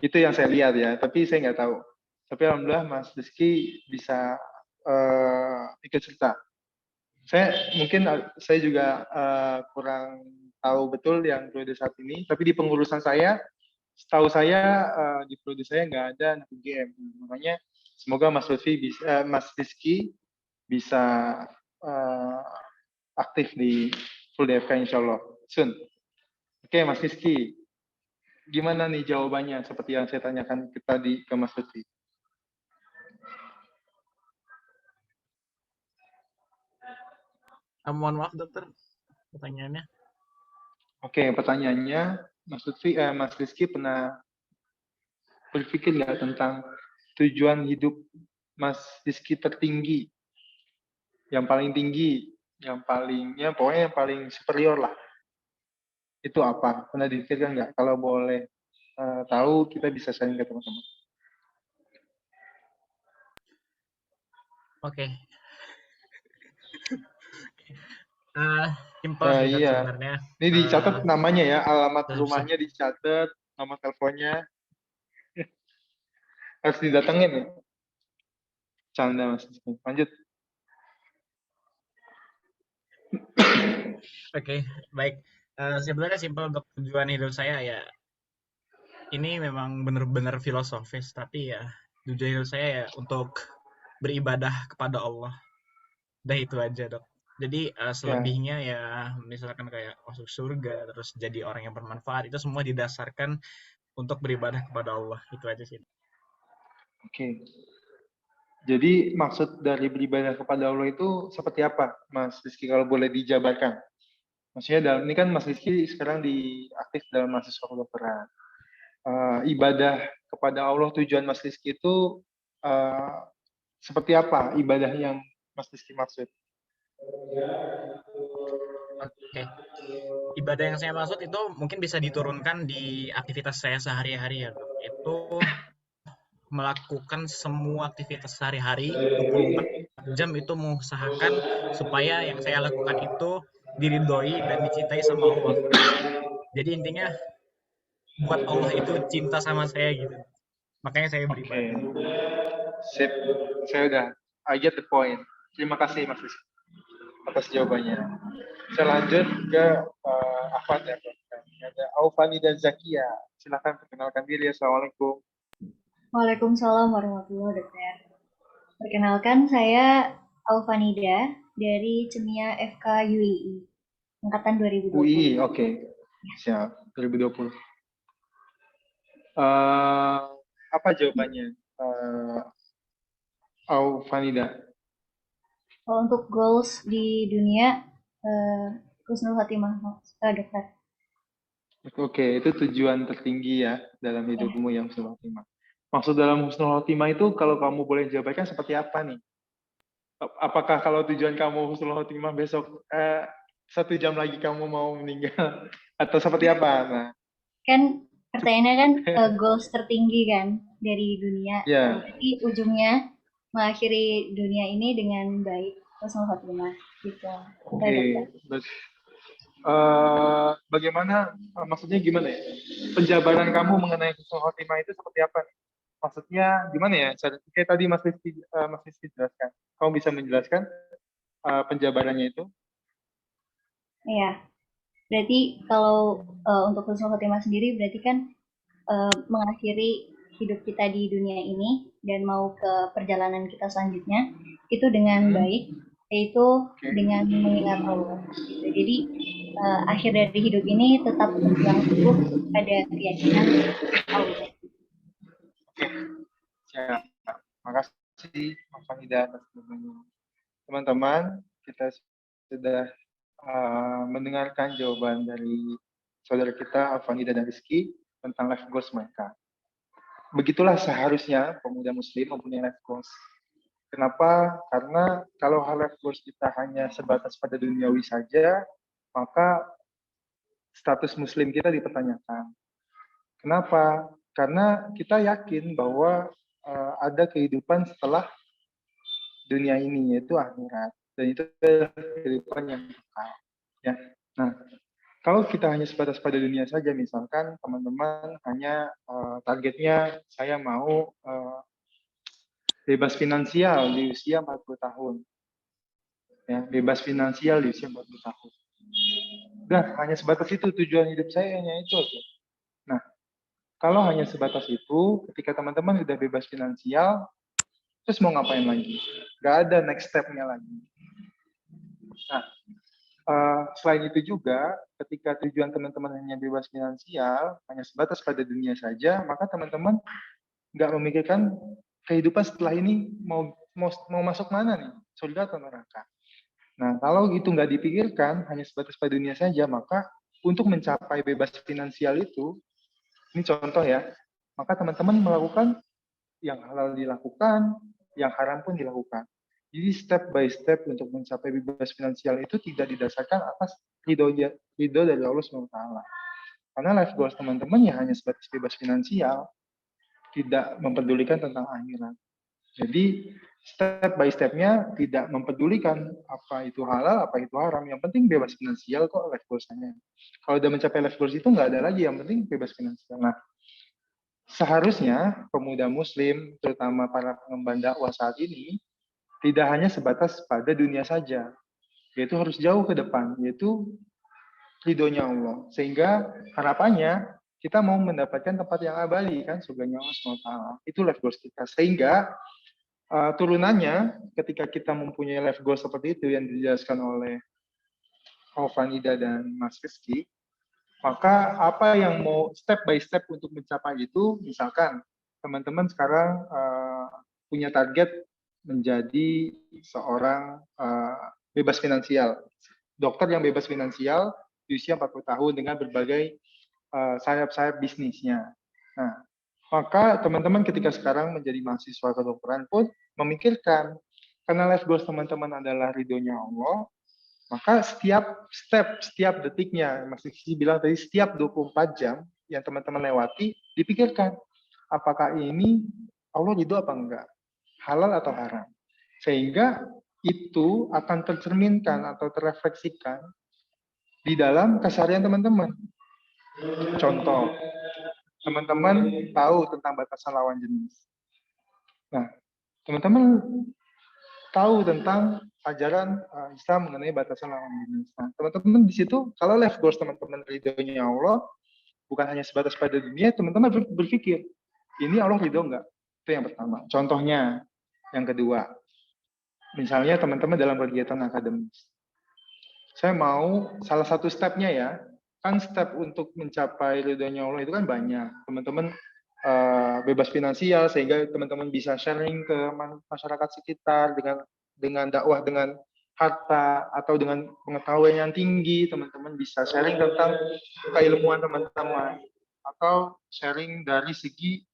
Itu yang saya lihat ya, tapi saya nggak tahu. Tapi alhamdulillah Mas Rizky bisa ikut serta. Saya juga kurang tahu betul yang periode saat ini, tapi di pengurusan saya, setahu saya di periode saya nggak ada anak UGM. Makanya semoga Mas Rizky bisa aktif di Full DFK insya Allah. Soon. Oke, Mas Rizky, gimana nih jawabannya seperti yang saya tanyakan tadi ke Mas Lutfi? mohon maaf dokter, pertanyaannya. Oke, pertanyaannya, Mas Rizky pernah berpikir nggak tentang tujuan hidup Mas Rizky tertinggi, yang paling tinggi, pokoknya yang paling superior lah. Itu apa? Pernah dipikirkan nggak? Kalau boleh tahu, kita bisa sharing ke teman-teman. Oke. Simpel sih Dok, Iya. sebenarnya. Ini dicatat namanya ya, alamat dalam rumahnya dicatat, nomor teleponnya. Harus didatengin ya. Canda Mas. Lanjut. Oke, baik. Sebenarnya simpel untuk tujuan hidup saya ya. Ini memang benar-benar filosofis, tapi ya tujuan hidup saya ya untuk beribadah kepada Allah. Udah itu aja dok. Jadi selebihnya ya misalkan kayak masuk surga, terus jadi orang yang bermanfaat, itu semua didasarkan untuk beribadah kepada Allah. Itu aja sih. Oke. Jadi maksud dari beribadah kepada Allah itu seperti apa, Mas Rizky, kalau boleh dijabarkan? Maksudnya ini kan Mas Rizky sekarang aktif dalam mahasiswa kedokteran. Ibadah kepada Allah, tujuan Mas Rizky itu seperti apa ibadah yang Mas Rizky maksud? Oke. Ibadah yang saya maksud itu mungkin bisa diturunkan di aktivitas saya sehari-hari ya dok. Itu melakukan semua aktivitas sehari-hari 24 jam itu mengusahakan supaya yang saya lakukan itu diridhoi dan dicintai sama Allah. Jadi intinya buat Allah itu cinta sama saya gitu. Makanya saya beribadah. Sip. I get the point. Terima kasih Mas Rizky atas jawabannya. Saya lanjut ke Afan ya. Ada Aufani dan Zakia. Silakan perkenalkan diri. Assalamualaikum. Waalaikumsalam warahmatullahi wabarakatuh. Perkenalkan, saya Alfanida dari Cemia FK UII, angkatan 2020. UI, oke. Siap, 2020. Apa jawabannya, Alfanida? Untuk goals di dunia, husnul khotimah, dokter. Oke, itu tujuan tertinggi ya dalam hidupmu yang husnul khotimah. Maksud dalam husnul khotimah itu kalau kamu boleh jabarkan seperti apa nih? Apakah kalau tujuan kamu husnul khotimah besok 1 jam lagi kamu mau meninggal atau seperti apa? Nah, kan pertanyaannya kan goals tertinggi kan dari dunia. Yeah. Jadi ujungnya mengakhiri dunia ini dengan baik, husnul khotimah gitu. Oke. bagaimana, maksudnya gimana ya? Penjabaran kamu mengenai husnul khotimah itu seperti apa? Maksudnya gimana ya? Kayak tadi Mas Rizky jelaskan. Kamu bisa menjelaskan penjabarannya itu? Iya, berarti kalau untuk husnul khotimah sendiri berarti kan mengakhiri hidup kita di dunia ini dan mau ke perjalanan kita selanjutnya itu dengan baik, yaitu dengan mengingat Allah. Gitu. Jadi akhir dari hidup ini tetap berpegang teguh pada keyakinan Allah. Siap. Makasih Mas Fahida atas jawabannya. Teman-teman, kita sudah mendengarkan jawaban dari saudara kita Alfanida dan Rizky tentang life goals mereka. Begitulah seharusnya pemuda muslim mempunyai life goals. Kenapa? Karena kalau life goals kita hanya sebatas pada duniawi saja, maka status muslim kita dipertanyakan. Kenapa? Karena kita yakin bahwa ada kehidupan setelah dunia ini, yaitu akhirat. Dan itu adalah kehidupan yang kekal. Ya. Nah, kalau kita hanya sebatas pada dunia saja, misalkan teman-teman hanya targetnya saya mau bebas finansial di usia 40 tahun. Ya, bebas finansial di usia 40 tahun. Udah, hanya sebatas itu tujuan hidup saya, hanya itu aja. Nah, kalau hanya sebatas itu, ketika teman-teman udah bebas finansial, terus mau ngapain lagi? Gak ada next step-nya lagi. Nah, selain itu juga, ketika tujuan teman-teman hanya bebas finansial, hanya sebatas pada dunia saja, maka teman-teman nggak memikirkan kehidupan setelah ini mau masuk mana nih, surga atau neraka. Nah, kalau itu nggak dipikirkan, hanya sebatas pada dunia saja, maka untuk mencapai bebas finansial itu, ini contoh ya, maka teman-teman melakukan yang halal dilakukan, yang haram pun dilakukan. Jadi step by step untuk mencapai bebas finansial itu tidak didasarkan atas ridho dari Allah SWT. Karena life goals teman-teman ya hanya sebatas bebas finansial, tidak mempedulikan tentang akhirat. Jadi step by stepnya tidak mempedulikan apa itu halal, apa itu haram. Yang penting bebas finansial kok life goals-nya. Kalau udah mencapai life goals itu nggak ada lagi, yang penting bebas finansial. Nah, seharusnya pemuda muslim, terutama para pengemban dakwah saat ini, tidak hanya sebatas pada dunia saja, yaitu harus jauh ke depan, yaitu ridhonya Allah. Sehingga harapannya kita mau mendapatkan tempat yang abadi, kan, surganya Allah SWT. Itu life goals kita. Sehingga turunannya, ketika kita mempunyai life goals seperti itu yang dijelaskan oleh Alfanida dan Mas Rizky, maka apa yang mau step by step untuk mencapai itu, misalkan teman-teman sekarang punya target menjadi seorang bebas finansial, dokter yang bebas finansial di usia 40 tahun dengan berbagai sayap-sayap bisnisnya. Nah, maka teman-teman ketika sekarang menjadi mahasiswa kedokteran pun memikirkan, karena life goals teman-teman adalah ridhonya Allah, maka setiap detiknya, Mas Rizky bilang tadi, setiap 24 jam yang teman-teman lewati, dipikirkan, apakah ini Allah ridho apa enggak? Halal atau haram? Sehingga itu akan tercerminkan atau terefleksikan di dalam keseharian teman-teman. Contoh, teman-teman tahu tentang batasan lawan jenis. Nah, teman-teman tahu tentang ajaran Islam mengenai batasan lawan jenis. Nah, teman-teman di situ, kalau life goals teman-teman ridhonya Allah, bukan hanya sebatas pada dunia, teman-teman berpikir, ini Allah ridho enggak? Itu yang pertama. Contohnya, yang kedua, misalnya teman-teman dalam kegiatan akademis. Saya mau salah satu stepnya ya, kan step untuk mencapai ridhonya Allah itu kan banyak. Teman-teman bebas finansial sehingga teman-teman bisa sharing ke masyarakat sekitar dengan dakwah dengan harta atau dengan pengetahuan yang tinggi, teman-teman bisa sharing tentang keilmuan teman-teman atau sharing dari segi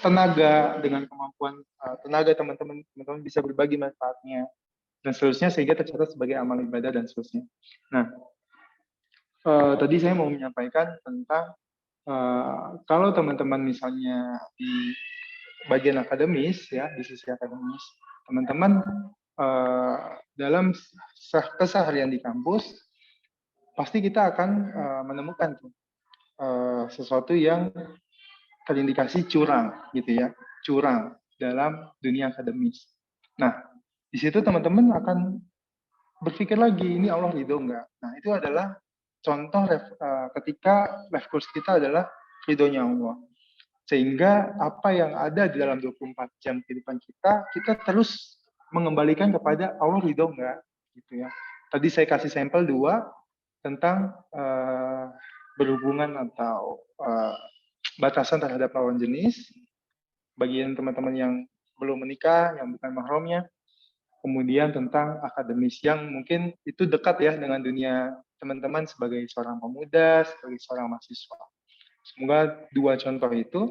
tenaga dengan kemampuan tenaga teman-teman bisa berbagi manfaatnya dan seterusnya sehingga tercatat sebagai amal ibadah dan seterusnya. Nah, tadi saya mau menyampaikan tentang kalau teman-teman misalnya di bagian akademis ya, di sisi akademis, teman-teman dalam keseharian di kampus pasti kita akan menemukan tuh, sesuatu yang terindikasi curang gitu ya, curang dalam dunia akademis. Nah, di situ teman-teman akan berpikir lagi, ini Allah ridho enggak? Nah, itu adalah contoh ketika life goals kita adalah ridhonya Allah. Sehingga apa yang ada di dalam 24 jam kehidupan kita, kita terus mengembalikan kepada Allah ridho enggak? Gitu ya. Tadi saya kasih sampel 2 tentang berhubungan atau batasan terhadap lawan jenis. Bagi teman-teman yang belum menikah, yang bukan mahramnya, kemudian tentang akademis yang mungkin itu dekat ya dengan dunia teman-teman sebagai seorang pemuda, sebagai seorang mahasiswa. Semoga 2 contoh itu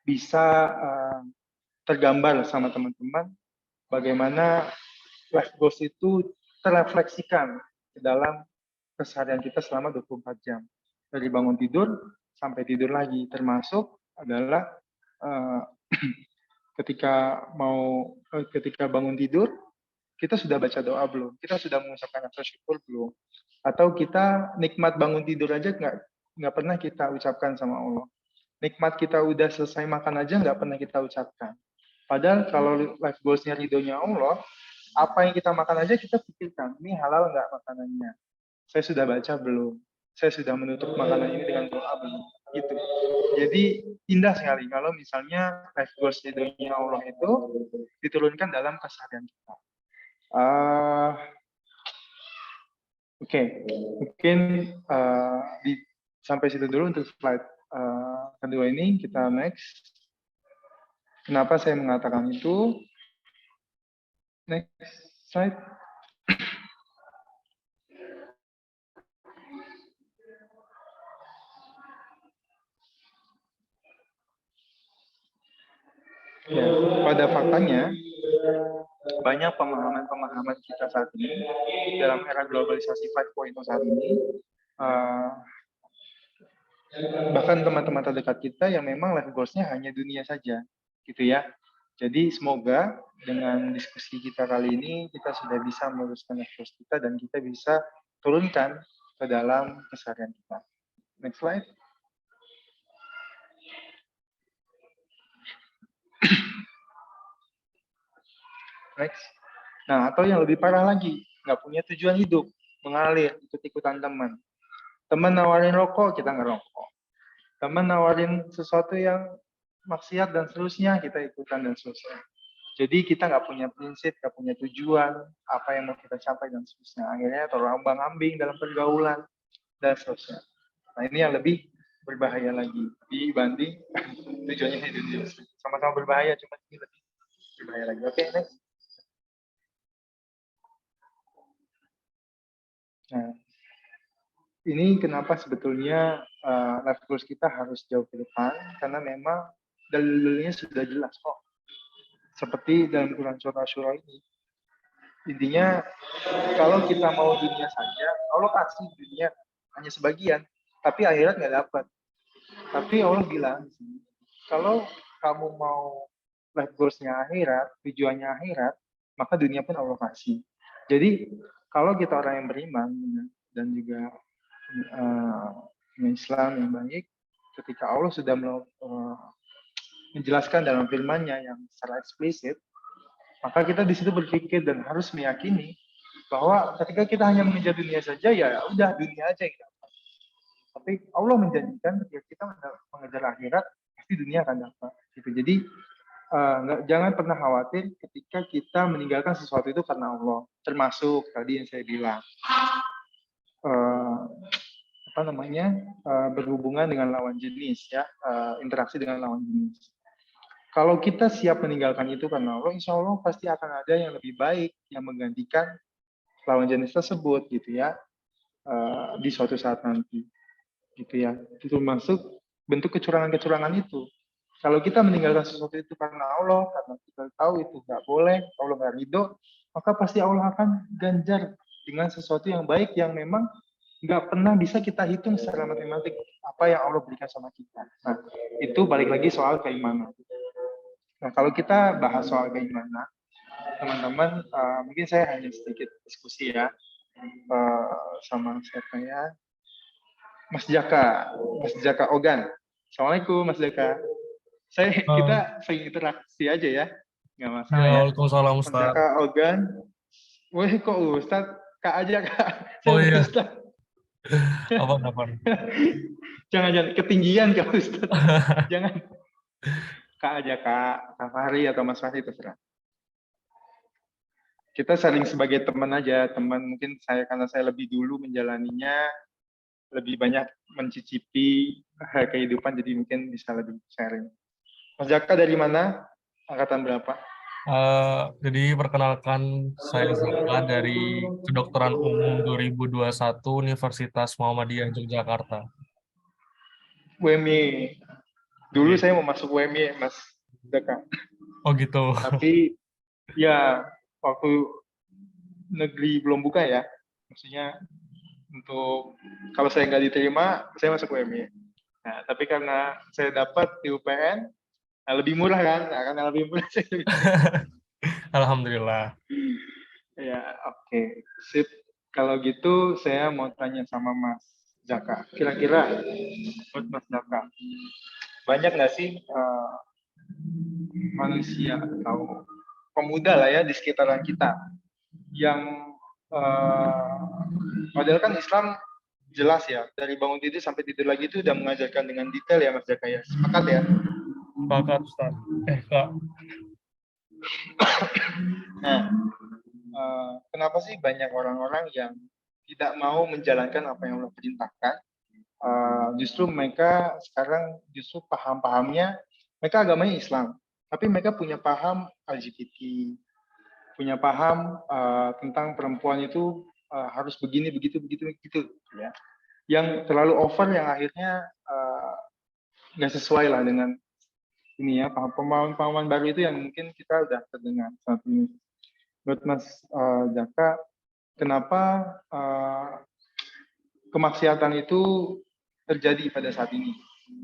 bisa tergambar sama teman-teman bagaimana life goals itu terrefleksikan ke dalam keseharian kita selama 24 jam. Dari bangun tidur sampai tidur lagi, termasuk adalah ketika bangun tidur, kita sudah baca doa belum? Kita sudah mengucapkan rasa syukur belum? Atau kita nikmat bangun tidur aja nggak pernah kita ucapkan sama Allah. Nikmat kita udah selesai makan aja nggak pernah kita ucapkan. Padahal kalau life goals-nya ridhonya Allah, apa yang kita makan aja kita pikirkan, ini halal nggak makanannya? Saya sudah baca belum? Saya sudah menutup makanan ini dengan doa belum? Gitu. Jadi indah sekali kalau misalnya life goals ridhonya Allah itu diturunkan dalam keseharian kita. Oke, mungkin sampai situ dulu untuk slide kedua ini. Kita next. Kenapa saya mengatakan itu? Next slide. Ya, pada faktanya banyak pemahaman-pemahaman kita saat ini dalam era globalisasi 5.0 saat ini, bahkan teman-teman terdekat kita yang memang life goals-nya hanya dunia saja, gitu ya. Jadi semoga dengan diskusi kita kali ini kita sudah bisa meluruskan life goals kita dan kita bisa turunkan ke dalam keseharian kita. Next slide. Next. Nah, atau yang lebih parah lagi, nggak punya tujuan hidup, mengalir, ikut-ikutan teman. Teman nawarin rokok, kita ngerokok. Teman nawarin sesuatu yang maksiat dan seterusnya, kita ikutan dan seterusnya. Jadi kita nggak punya prinsip, nggak punya tujuan, apa yang mau kita capai dan seterusnya. Akhirnya terombang-ambing dalam pergaulan dan seterusnya. Nah, ini yang lebih berbahaya lagi dibanding tujuannya hidup. Sama-sama berbahaya, cuma ini lebih berbahaya lagi. Oke, next. Nah, ini kenapa sebetulnya life goals kita harus jauh ke depan, karena memang dalilnya sudah jelas kok. Seperti dalam Quran Surah Asyura ini. Intinya, kalau kita mau dunia saja, Allah kasih dunia hanya sebagian, tapi akhirat nggak dapat. Tapi Allah bilang, kalau kamu mau life goals-nya akhirat, tujuannya akhirat, maka dunia pun Allah kasih. Jadi, kalau kita orang yang beriman dan juga Islam yang baik, ketika Allah sudah menjelaskan dalam firman-Nya yang secara eksplisit, maka kita di situ berpikir dan harus meyakini bahwa ketika kita hanya mengejar dunia saja, ya udah dunia aja yang dapat. Tapi Allah menjanjikan ketika kita mengejar akhirat, pasti dunia akan dapat. Gitu. Jadi jangan pernah khawatir ketika kita meninggalkan sesuatu itu karena Allah. Termasuk tadi yang saya bilang, berhubungan dengan lawan jenis, ya, interaksi dengan lawan jenis. Kalau kita siap meninggalkan itu karena Allah, insya Allah pasti akan ada yang lebih baik yang menggantikan lawan jenis tersebut, gitu ya, di suatu saat nanti, gitu ya. Itu termasuk bentuk kecurangan-kecurangan itu. Kalau kita meninggalkan sesuatu itu karena Allah, karena kita tahu itu nggak boleh, Allah nggak ridho, maka pasti Allah akan ganjar dengan sesuatu yang baik yang memang nggak pernah bisa kita hitung secara matematik apa yang Allah berikan sama kita. Nah, itu balik lagi soal keimanan. Nah, kalau kita bahas soal keimanan, teman-teman, mungkin saya hanya sedikit diskusi ya. sama siapa ya? Mas Jaka Ogan. Assalamualaikum Mas Jaka. Kita sering interaksi aja ya, nggak masalah ya. Waalaikumsalam Mas Ustaz. Jaka Ogan. Wih kok Ustadz? Kak aja Kak. Saya Oh bukan iya, Ustadz. apa? Jangan ketinggian Kak Ustadz. Jangan. Kak aja Kak Fahri atau Mas Fahri terserah. Kita saling sebagai teman aja, teman mungkin karena saya lebih dulu menjalaninya, lebih banyak mencicipi kehidupan, jadi mungkin bisa lebih sharing. Mas Jaka dari mana? Angkatan berapa? Jadi perkenalkan, saya Zaka dari Kedokteran Umum 2021 Universitas Muhammadiyah Yogyakarta. WMI. Dulu Oke. saya mau masuk WMI, Mas Jaka. Oh gitu. Tapi ya waktu negeri belum buka ya, maksudnya untuk kalau saya nggak diterima, saya masuk WMI. Nah, tapi karena saya dapat di UPN, nah lebih murah kan? Nah, karena lebih murah saya lebih Alhamdulillah. ya, oke. Sip. Kalau gitu saya mau tanya sama Mas Jaka. Kira-kira buat Mas Jaka, banyak nggak sih manusia atau pemuda lah ya di sekitaran kita yang padahal kan Islam jelas ya, dari bangun tidur sampai tidur lagi itu udah mengajarkan dengan detail ya Mas Jaka ya. Sepakat ya? Sepakat Ustaz. Kak. Nah, kenapa sih banyak orang-orang yang tidak mau menjalankan apa yang Allah perintahkan? Justru mereka sekarang justru paham-pahamnya, mereka agamanya Islam, tapi mereka punya paham LGBT, punya paham tentang perempuan itu harus begini, begitu ya. Yang terlalu over yang akhirnya nggak sesuai lah dengan ini ya, pemahaman baru itu yang mungkin kita udah terdengar saat ini. Menurut Mas Jaka, kenapa kemaksiatan itu terjadi pada saat ini?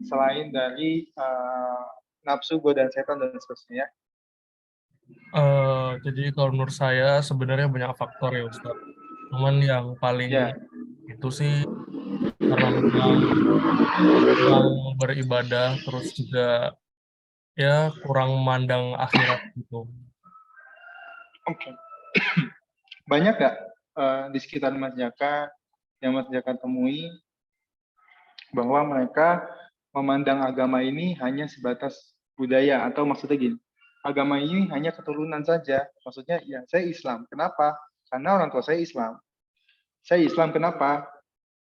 Selain dari nafsu, godaan setan, dan seterusnya. Jadi kalau menurut saya sebenarnya banyak faktor ya Ustaz. Cuman yang paling itu sih karena memang beribadah, terus juga ya kurang memandang akhirat gitu. Oke. Banyak nggak di sekitar Mas Jaka yang Mas Jaka temui bahwa mereka memandang agama ini hanya sebatas budaya, atau maksudnya gini, agama ini hanya keturunan saja. Maksudnya ya saya Islam. Kenapa? Karena orang tua saya Islam. Saya Islam kenapa?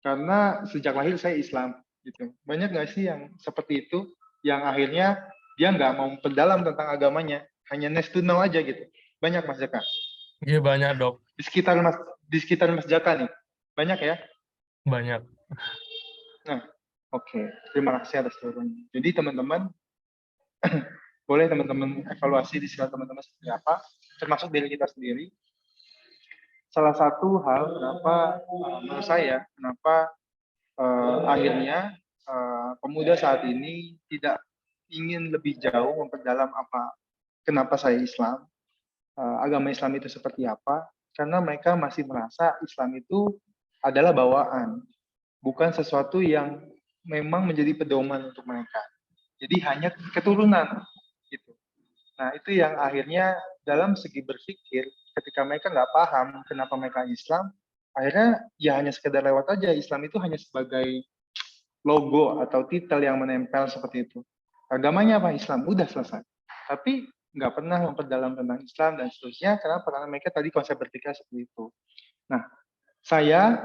Karena sejak lahir saya Islam. Gitu. Banyak nggak sih yang seperti itu, yang akhirnya dia nggak mau mendalam tentang agamanya, hanya nice to know aja gitu. Banyak Mas Jaka. Iya banyak Dok. Di sekitar Mas Jaka nih, banyak ya? Banyak. Nah, oke. Terima kasih atas jawabannya. Jadi teman-teman, boleh teman-teman evaluasi di sisi teman-teman seperti apa, termasuk diri kita sendiri. Salah satu hal kenapa menurut saya, kenapa akhirnya pemuda saat ini tidak ingin lebih jauh memperdalam kenapa saya Islam, agama Islam itu seperti apa, karena mereka masih merasa Islam itu adalah bawaan, bukan sesuatu yang memang menjadi pedoman untuk mereka. Jadi hanya keturunan gitu. Nah, itu yang akhirnya dalam segi berpikir, ketika mereka nggak paham kenapa mereka Islam, akhirnya ya hanya sekedar lewat aja. Islam itu hanya sebagai logo atau titel yang menempel seperti itu. Agamanya apa? Islam, udah selesai. Tapi nggak pernah memperdalam tentang Islam dan seterusnya. Kenapa? Karena mereka tadi konsep berpikir seperti itu. Nah, saya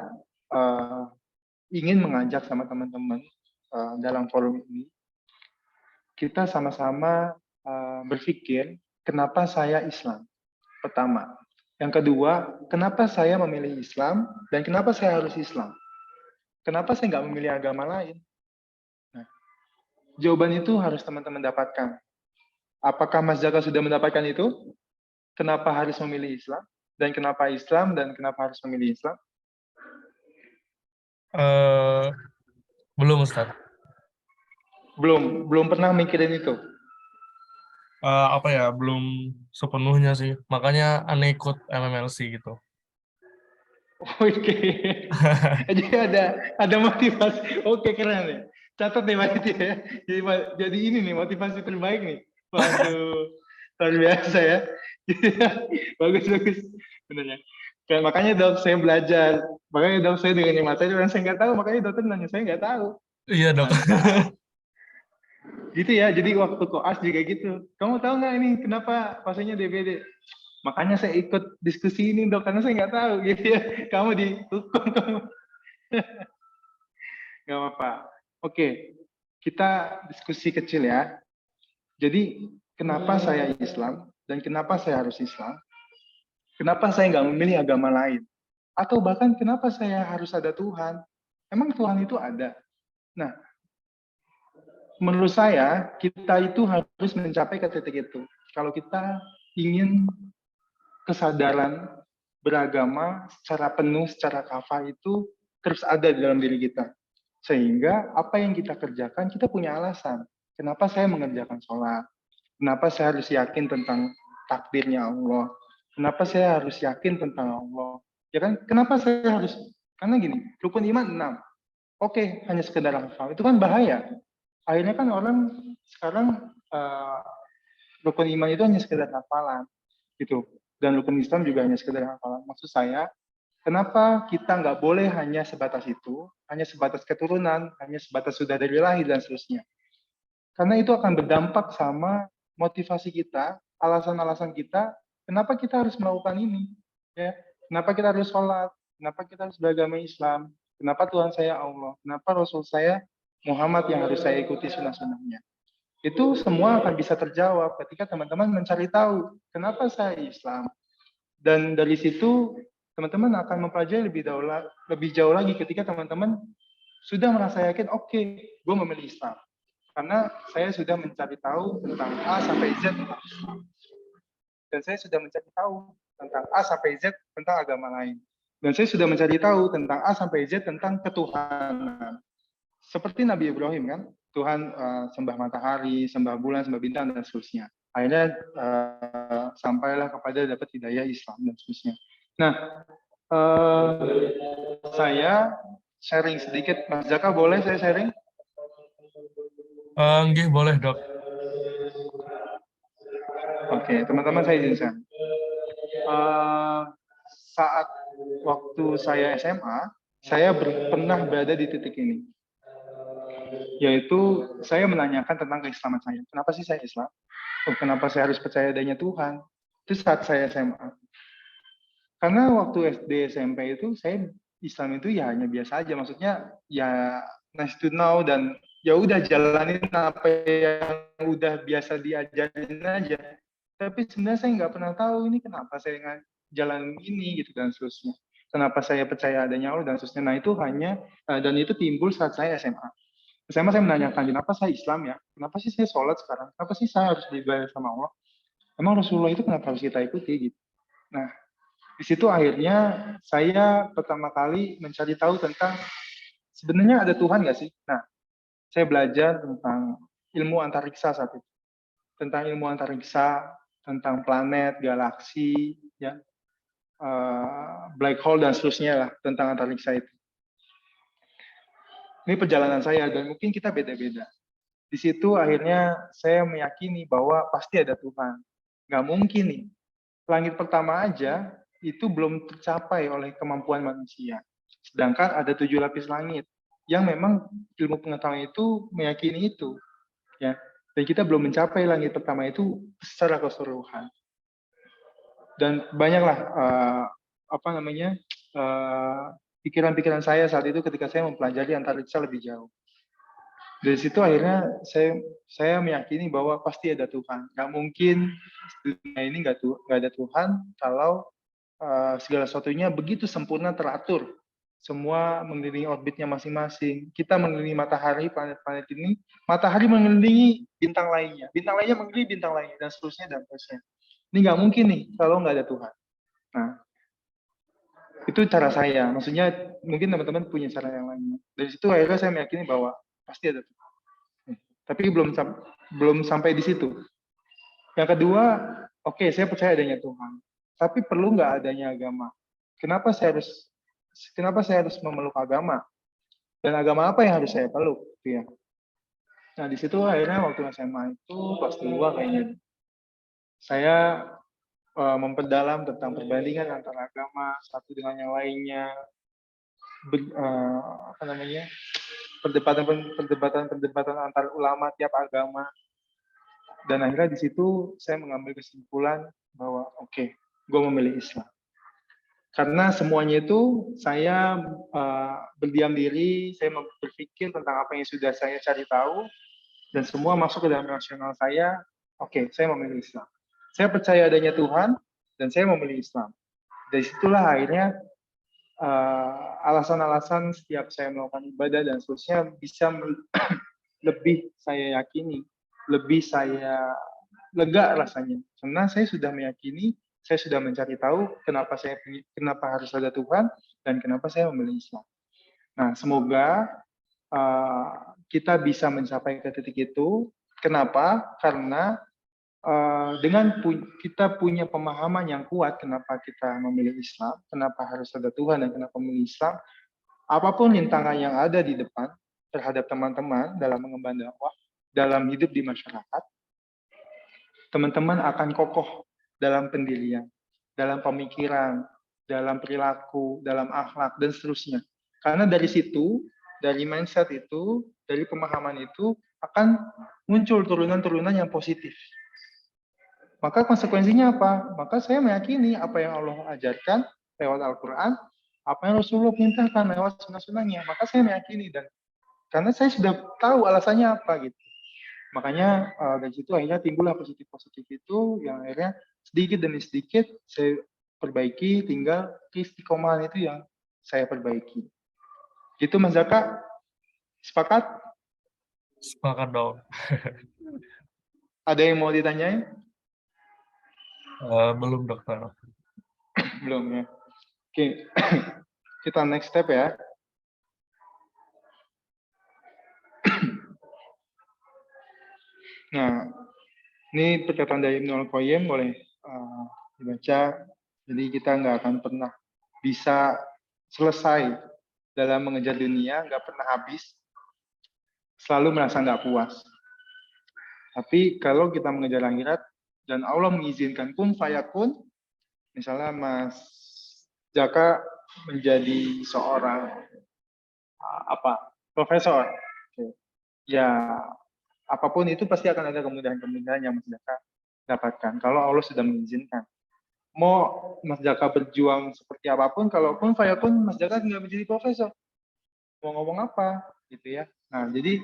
ingin mengajak sama teman-teman dalam forum ini, kita sama-sama berpikir, kenapa saya Islam? Pertama. Yang kedua, kenapa saya memilih Islam dan kenapa saya harus Islam? Kenapa saya nggak memilih agama lain? Nah, jawaban itu harus teman-teman dapatkan. Apakah Mas Jaka sudah mendapatkan itu? Kenapa harus memilih Islam? Dan kenapa Islam dan kenapa harus memilih Islam? Belum Ustaz. Belum pernah mikirin itu? Belum sepenuhnya sih. Makanya aneh ikut MMLC gitu. Oke. Jadi ada motivasi. Oke, keren nih. Catat nih Mas Diti ya. Jadi ini nih motivasi terbaik nih. Waduh, luar biasa ya. Bagus bagus. Benar ya. Kayak makanya dok saya belajar. Makanya dok saya dengan yang materi orang saya nggak tahu. Makanya dokter nanya saya nggak tahu. Iya dok. Gitu ya. Jadi waktu koas juga gitu. Kamu tahu nggak ini kenapa pasiennya DBD? Makanya saya ikut diskusi ini dok, karena saya nggak tahu gitu ya. Kamu dihukum kamu. Nggak apa-apa. Oke, kita diskusi kecil ya. Jadi kenapa saya Islam dan kenapa saya harus Islam? Kenapa saya nggak memilih agama lain? Atau bahkan kenapa saya harus ada Tuhan? Emang Tuhan itu ada? Nah, menurut saya kita itu harus mencapai ke titik itu. Kalau kita ingin kesadaran beragama secara penuh, secara kafah itu terus ada di dalam diri kita. Sehingga apa yang kita kerjakan, kita punya alasan. Kenapa saya mengerjakan sholat? Kenapa saya harus yakin tentang takdirnya Allah? Kenapa saya harus yakin tentang Allah? Ya kan? Kenapa saya harus? Karena gini, rukun iman 6. Oke, hanya sekedar hafal. Itu kan bahaya. Akhirnya kan orang sekarang rukun iman itu hanya sekedar hafalan. Gitu. Dan rukun Islam juga hanya sekedar hafalan. Maksud saya, kenapa kita nggak boleh hanya sebatas itu, hanya sebatas keturunan, hanya sebatas sudah dari lahir dan seterusnya. Karena itu akan berdampak sama motivasi kita, alasan-alasan kita, kenapa kita harus melakukan ini. Ya, kenapa kita harus sholat, kenapa kita harus beragama Islam, kenapa Tuhan saya Allah, kenapa Rasul saya Muhammad yang harus saya ikuti sunnah-sunnahnya. Itu semua akan bisa terjawab ketika teman-teman mencari tahu kenapa saya Islam. Dan dari situ teman-teman akan mempelajari lebih jauh lagi ketika teman-teman sudah merasa yakin, oke, gue memilih Islam. Karena saya sudah mencari tahu tentang A sampai Z tentang Islam. Dan saya sudah mencari tahu tentang A sampai Z tentang agama lain. Dan saya sudah mencari tahu tentang A sampai Z tentang ketuhanan. Seperti Nabi Ibrahim kan, Tuhan sembah matahari, sembah bulan, sembah bintang, dan seterusnya. Akhirnya sampailah kepada dapat hidayah Islam, dan seterusnya. Nah, saya sharing sedikit. Mas Zaka, boleh saya sharing? Nggih, boleh dok. Oke, teman-teman saya izinkan. Saat waktu saya SMA, saya pernah berada di titik ini. Yaitu saya menanyakan tentang keislaman saya. Kenapa sih saya Islam? Kenapa saya harus percaya adanya Tuhan? Itu saat saya SMA. Karena waktu SD SMP itu saya Islam itu ya hanya biasa aja. Maksudnya ya nice to know dan ya udah jalanin apa yang udah biasa diajarin aja. Tapi sebenarnya saya nggak pernah tahu ini kenapa saya jalan ini gitu dan seterusnya. Kenapa saya percaya adanya Allah dan seterusnya. Nah itu hanya dan itu timbul saat saya SMA. SMA saya menanyakan, kenapa saya Islam ya? Kenapa sih saya sholat sekarang? Kenapa sih saya harus beribadah sama Allah? Emang Rasulullah itu kenapa harus kita ikuti? Gitu. Nah, di situ akhirnya saya pertama kali mencari tahu tentang sebenarnya ada Tuhan nggak sih? Nah, saya belajar tentang ilmu antariksa saat itu. Tentang ilmu antariksa, tentang planet, galaksi, ya, black hole, dan seterusnya lah, tentang antariksa itu. Ini perjalanan saya dan mungkin kita beda-beda. Di situ akhirnya saya meyakini bahwa pasti ada Tuhan. Nggak mungkin nih. Langit pertama aja itu belum tercapai oleh kemampuan manusia. Sedangkan ada 7 lapis langit yang memang ilmu pengetahuan itu meyakini itu. Ya. Dan kita belum mencapai langit pertama itu secara keseluruhan. Dan banyaklah pikiran-pikiran saya saat itu ketika saya mempelajari antariksa lebih jauh. Dari situ akhirnya saya meyakini bahwa pasti ada Tuhan. Nggak mungkin dunia ini nggak ada Tuhan kalau segala sesuatunya begitu sempurna teratur. Semua mengelilingi orbitnya masing-masing. Kita mengelilingi matahari, planet-planet ini. Matahari mengelilingi bintang lainnya. Bintang lainnya mengelilingi bintang lainnya, dan seterusnya, dan seterusnya. Ini nggak mungkin nih kalau nggak ada Tuhan. Nah, itu cara saya. Maksudnya mungkin teman-teman punya cara yang lainnya. Dari situ akhirnya saya meyakini bahwa pasti ada Tuhan. Tapi belum sampai di situ. Yang kedua, oke, saya percaya adanya Tuhan. Tapi perlu nggak adanya agama? Kenapa saya harus kenapa saya harus memeluk agama? Dan agama apa yang harus saya peluk? Gitu ya. Nah, di situ akhirnya waktu SMA itu kelas 2 kayaknya, saya memperdalam tentang perbandingan antara agama satu dengan yang lainnya, perdebatan antar ulama tiap agama, dan akhirnya di situ saya mengambil kesimpulan bahwa oke, gue memilih Islam. Karena semuanya itu saya berdiam diri, saya berpikir tentang apa yang sudah saya cari tahu, dan semua masuk ke dalam rasional saya, oke, saya memilih Islam. Saya percaya adanya Tuhan, dan saya memilih Islam. Dari situlah akhirnya alasan-alasan setiap saya melakukan ibadah dan seterusnya bisa lebih saya yakini, lebih saya lega rasanya. Karena saya sudah meyakini, saya sudah mencari tahu kenapa harus ada Tuhan dan kenapa saya memilih Islam. Nah, semoga kita bisa mencapai ke titik itu. Kenapa? Karena dengan kita punya pemahaman yang kuat kenapa kita memilih Islam, kenapa harus ada Tuhan dan kenapa memilih Islam, apapun rintangan yang ada di depan terhadap teman-teman dalam mengemban dakwah, dalam hidup di masyarakat, teman-teman akan kokoh dalam pendirian, dalam pemikiran, dalam perilaku, dalam akhlak, dan seterusnya. Karena dari situ, dari mindset itu, dari pemahaman itu, akan muncul turunan-turunan yang positif. Maka konsekuensinya apa? Maka saya meyakini apa yang Allah ajarkan lewat Al-Quran, apa yang Rasulullah perintahkan lewat sunnah-sunnahnya. Maka saya meyakini, dan karena saya sudah tahu alasannya apa gitu. Makanya dari situ akhirnya timbullah positif-positif itu yang akhirnya sedikit demi sedikit saya perbaiki, tinggal istiqomahan itu yang saya perbaiki. Gitu Mas Zaka? Sepakat? Sepakat dong. Ada yang mau ditanyain? Belum dokter. Belum ya. Oke, kita next step ya. Nah, ini perkataan dari Ibnu Al-Qayyim boleh dibaca. Jadi kita nggak akan pernah bisa selesai dalam mengejar dunia, nggak pernah habis. Selalu merasa nggak puas. Tapi kalau kita mengejar akhirat dan Allah mengizinkan kun fayakun, misalnya Mas Jaka menjadi seorang profesor, ya apapun itu pasti akan ada kemudahan-kemudahan yang Mas Jaka dapatkan kalau Allah sudah mengizinkan. Mau Mas Jaka berjuang seperti apapun, kalaupun fayakun Mas Jaka nggak menjadi profesor, mau ngomong apa gitu ya. Nah, jadi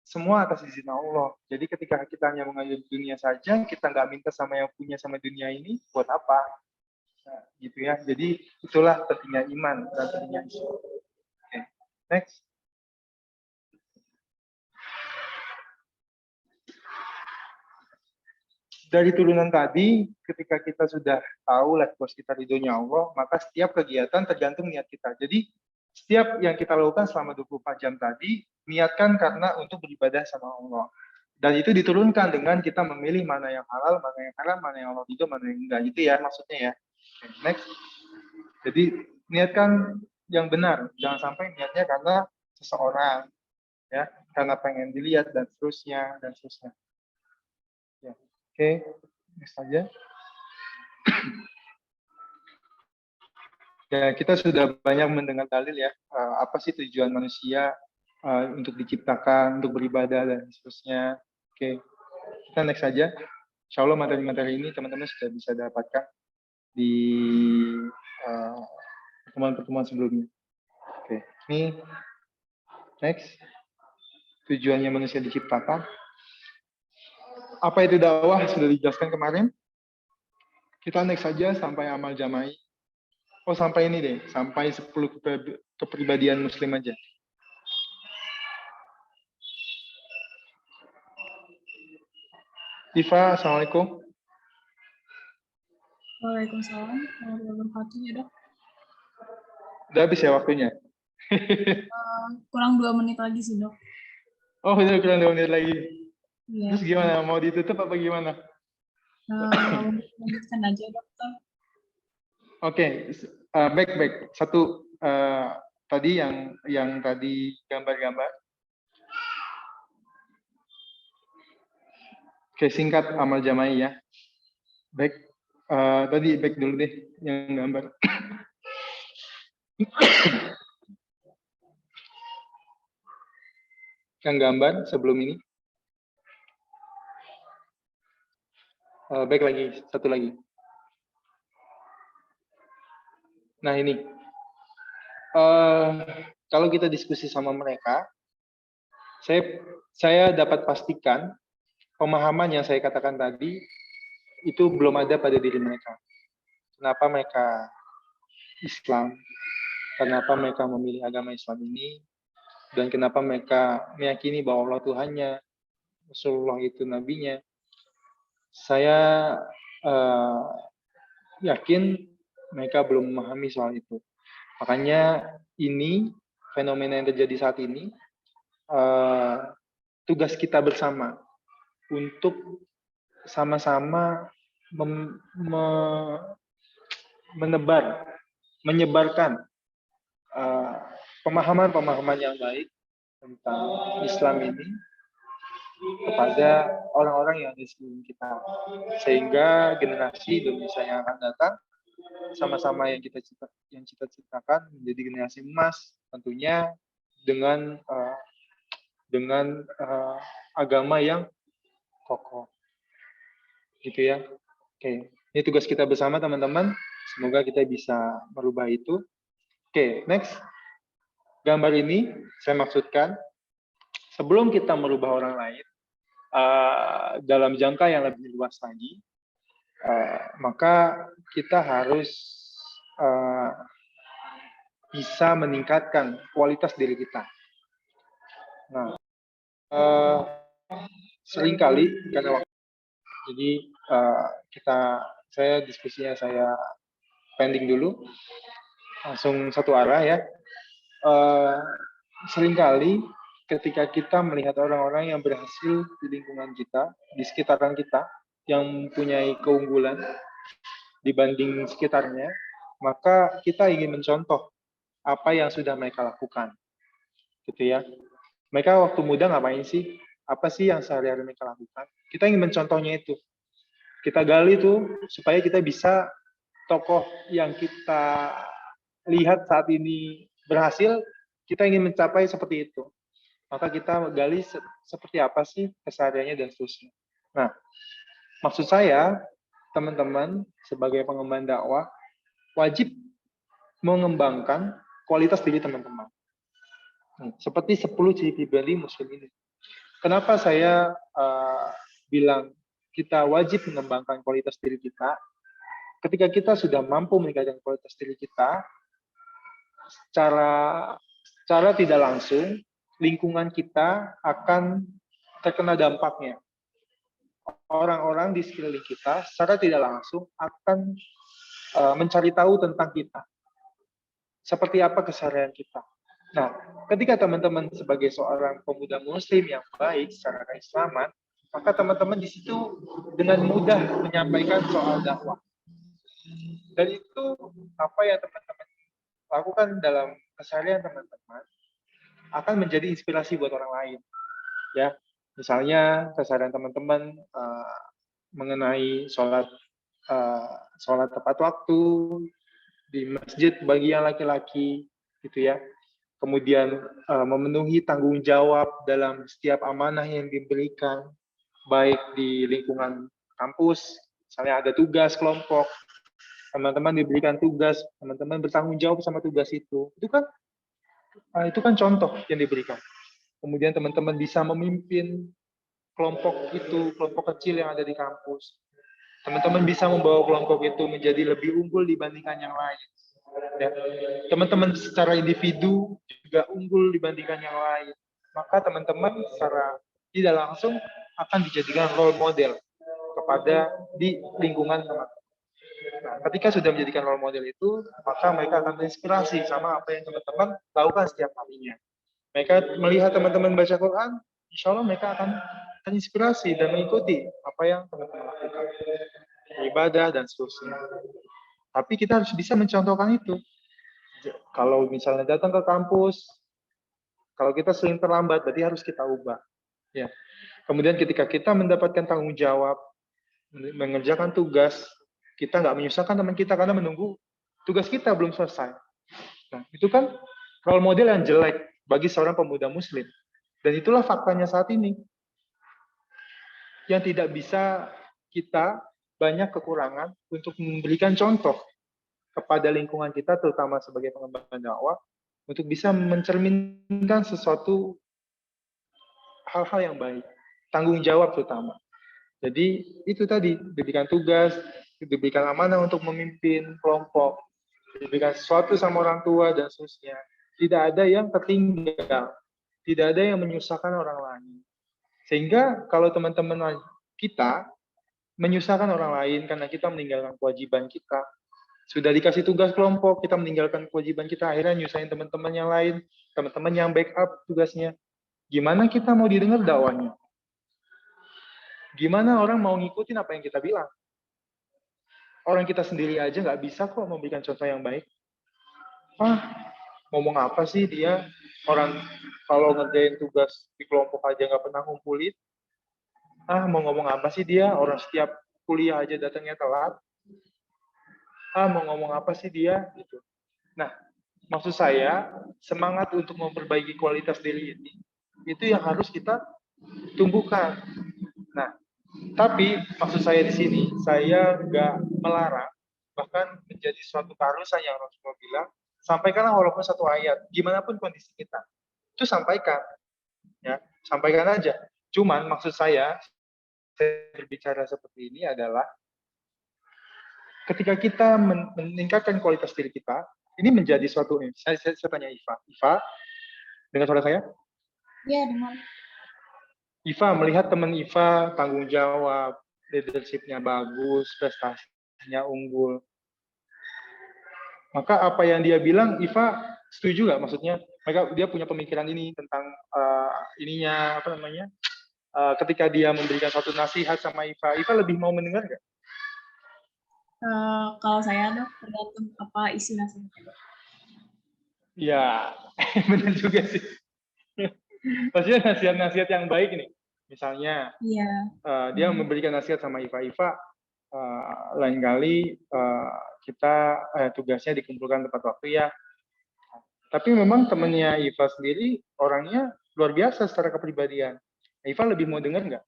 semua atas izin Allah. Jadi ketika kita hanya mengalir dunia saja, kita nggak minta sama yang punya sama dunia ini, buat apa? Nah, gitu ya. Jadi itulah pentingnya iman dan pentingnya Islam. Oke, next. Dari turunan tadi, ketika kita sudah tahu life goals kita di dunia Allah, maka setiap kegiatan tergantung niat kita. Jadi setiap yang kita lakukan selama 24 jam tadi, niatkan karena untuk beribadah sama Allah. Dan itu diturunkan dengan kita memilih mana yang halal, mana yang haram, mana yang Allah ridho, mana yang enggak. Gitu ya maksudnya ya. Okay, next. Jadi niatkan yang benar. Jangan sampai niatnya karena seseorang, ya, karena pengen dilihat dan seterusnya dan seterusnya. Ya. Oke, next saja. Ya, kita sudah banyak mendengar dalil ya, apa sih tujuan manusia untuk diciptakan, untuk beribadah, dan seterusnya. Oke, kita next saja. Insya Allah materi-materi ini teman-teman sudah bisa dapatkan di pertemuan-pertemuan sebelumnya. Oke, ini next. Tujuannya manusia diciptakan. Apa itu dakwah sudah dijelaskan kemarin. Kita next saja sampai amal jama'i. Oh, sampai ini deh, sampai 10 kepribadian muslim aja. Iva, Assalamualaikum. Waalaikumsalam warahmatullahi wabarakatuh ya dok. Udah habis ya waktunya? Kurang 2 menit lagi sih dok. Oh, udah kurang 2 menit lagi. Ya. Terus gimana? Mau ditutup apa gimana? Lanjutkan aja dokter. Oke, Baik. Satu tadi yang tadi gambar-gambar. Oke, singkat amal jama'i ya. Baik. Tadi baik dulu deh yang gambar. Yang gambar sebelum ini. Baik lagi, satu lagi. Nah ini, kalau kita diskusi sama mereka, saya dapat pastikan pemahaman yang saya katakan tadi itu belum ada pada diri mereka. Kenapa mereka Islam? Kenapa mereka memilih agama Islam ini? Dan kenapa mereka meyakini bahwa Allah Tuhannya, Rasulullah itu nabinya? Saya yakin mereka belum memahami soal itu. Makanya ini fenomena yang terjadi saat ini tugas kita bersama untuk sama-sama menyebarkan pemahaman-pemahaman yang baik tentang Islam ini kepada orang-orang yang ada di sekeliling kita, sehingga generasi Indonesia yang akan datang sama-sama yang kita cita-citakan menjadi generasi emas, tentunya dengan agama yang kokoh, gitu ya. Oke, ini tugas kita bersama teman-teman. Semoga kita bisa merubah itu. Oke, next. Gambar ini saya maksudkan sebelum kita merubah orang lain dalam jangka yang lebih luas lagi, maka kita harus bisa meningkatkan kualitas diri kita. Nah, seringkali karena waktu, jadi saya diskusinya saya pending dulu, langsung satu arah ya. Seringkali ketika kita melihat orang-orang yang berhasil di lingkungan kita, di sekitaran kita, yang mempunyai keunggulan dibanding sekitarnya, maka kita ingin mencontoh apa yang sudah mereka lakukan, gitu ya. Mereka waktu muda ngapain sih? Apa sih yang sehari-hari mereka lakukan? Kita ingin mencontohnya itu. Kita gali tuh supaya kita bisa tokoh yang kita lihat saat ini berhasil, kita ingin mencapai seperti itu. Maka kita gali seperti apa sih kesehariannya dan seterusnya. Nah, maksud saya, teman-teman sebagai pengemban dakwah wajib mengembangkan kualitas diri teman-teman. Seperti 10 ciri pribadi muslim ini. Kenapa saya bilang kita wajib mengembangkan kualitas diri kita? Ketika kita sudah mampu meningkatkan kualitas diri kita, secara tidak langsung, lingkungan kita akan terkena dampaknya. Orang-orang di sekeliling kita secara tidak langsung akan mencari tahu tentang kita. Seperti apa keseharian kita. Nah, ketika teman-teman sebagai seorang pemuda muslim yang baik secara keislaman, maka teman-teman di situ dengan mudah menyampaikan soal dakwah. Dan itu apa yang teman-teman lakukan dalam keseharian teman-teman akan menjadi inspirasi buat orang lain. Ya, misalnya keseharian teman-teman mengenai sholat tepat waktu di masjid bagi yang laki-laki, gitu ya. Kemudian memenuhi tanggung jawab dalam setiap amanah yang diberikan, baik di lingkungan kampus, misalnya ada tugas kelompok, teman-teman diberikan tugas, teman-teman bertanggung jawab sama tugas itu kan contoh yang diberikan. Kemudian teman-teman bisa memimpin kelompok itu, kelompok kecil yang ada di kampus. Teman-teman bisa membawa kelompok itu menjadi lebih unggul dibandingkan yang lain. Ya. Teman-teman secara individu juga unggul dibandingkan yang lain. Maka teman-teman secara tidak langsung akan dijadikan role model kepada di lingkungan teman-teman. Nah, ketika sudah menjadikan role model itu, maka mereka akan terinspirasi sama apa yang teman-teman lakukan setiap harinya. Mereka melihat teman-teman baca Quran, insya Allah mereka akan terinspirasi dan mengikuti apa yang teman-teman lakukan. Ibadah dan seterusnya. Tapi kita harus bisa mencontohkan itu. Kalau misalnya datang ke kampus, kalau kita sering terlambat, berarti harus kita ubah. Ya. Kemudian ketika kita mendapatkan tanggung jawab, mengerjakan tugas, kita nggak menyusahkan teman kita karena menunggu tugas kita belum selesai. Nah, itu kan role model yang jelek bagi seorang pemuda muslim. Dan itulah faktanya saat ini. Yang tidak bisa kita banyak kekurangan untuk memberikan contoh kepada lingkungan kita, terutama sebagai pengembangan dakwah, untuk bisa mencerminkan sesuatu hal-hal yang baik, tanggung jawab terutama. Jadi itu tadi, diberikan tugas, diberikan amanah untuk memimpin kelompok, diberikan sesuatu sama orang tua dan seterusnya. Tidak ada yang tertinggal, tidak ada yang menyusahkan orang lain. Sehingga kalau teman-teman kita menyusahkan orang lain karena kita meninggalkan kewajiban kita, sudah dikasih tugas kelompok, kita meninggalkan kewajiban kita, akhirnya nyusahin teman-teman yang lain, teman-teman yang backup tugasnya. Gimana kita mau didengar dakwahnya? Gimana orang mau ngikutin apa yang kita bilang? Orang kita sendiri aja nggak bisa kok memberikan contoh yang baik. Ngomong apa sih dia? Orang kalau ngerjain tugas di kelompok aja nggak pernah ngumpulin. Mau ngomong apa sih dia? Orang setiap kuliah aja datangnya telat. Mau ngomong apa sih dia? Gitu. Nah, maksud saya, semangat untuk memperbaiki kualitas diri ini, itu yang harus kita tumbuhkan. Nah, tapi maksud saya di sini, saya nggak melarang, bahkan menjadi suatu keharusan yang Rasulullah bilang, sampaikanlah walaupun satu ayat, gimana pun kondisi kita, itu sampaikan, ya, sampaikan aja. Cuman maksud saya berbicara seperti ini adalah, ketika kita meningkatkan kualitas diri kita, ini menjadi suatu, saya tanya Iva, dengar suara saya? Iya, dengar. Iva melihat teman Iva tanggung jawab, leadership-nya bagus, prestasinya unggul. Maka apa yang dia bilang, Iva setuju nggak? Maksudnya, dia punya pemikiran ini tentang ininya, apa namanya? Ketika dia memberikan suatu nasihat sama Iva lebih mau mendengar nggak? Kalau saya ada tergantung apa isi nasihatnya. Ya, benar juga sih. Maksudnya nasihat-nasihat yang baik nih. Misalnya, dia memberikan nasihat sama Iva, lain kali kita tugasnya dikumpulkan tepat waktu ya. Tapi memang temannya Iva sendiri orangnya luar biasa secara kepribadian. Iva lebih mau dengar nggak?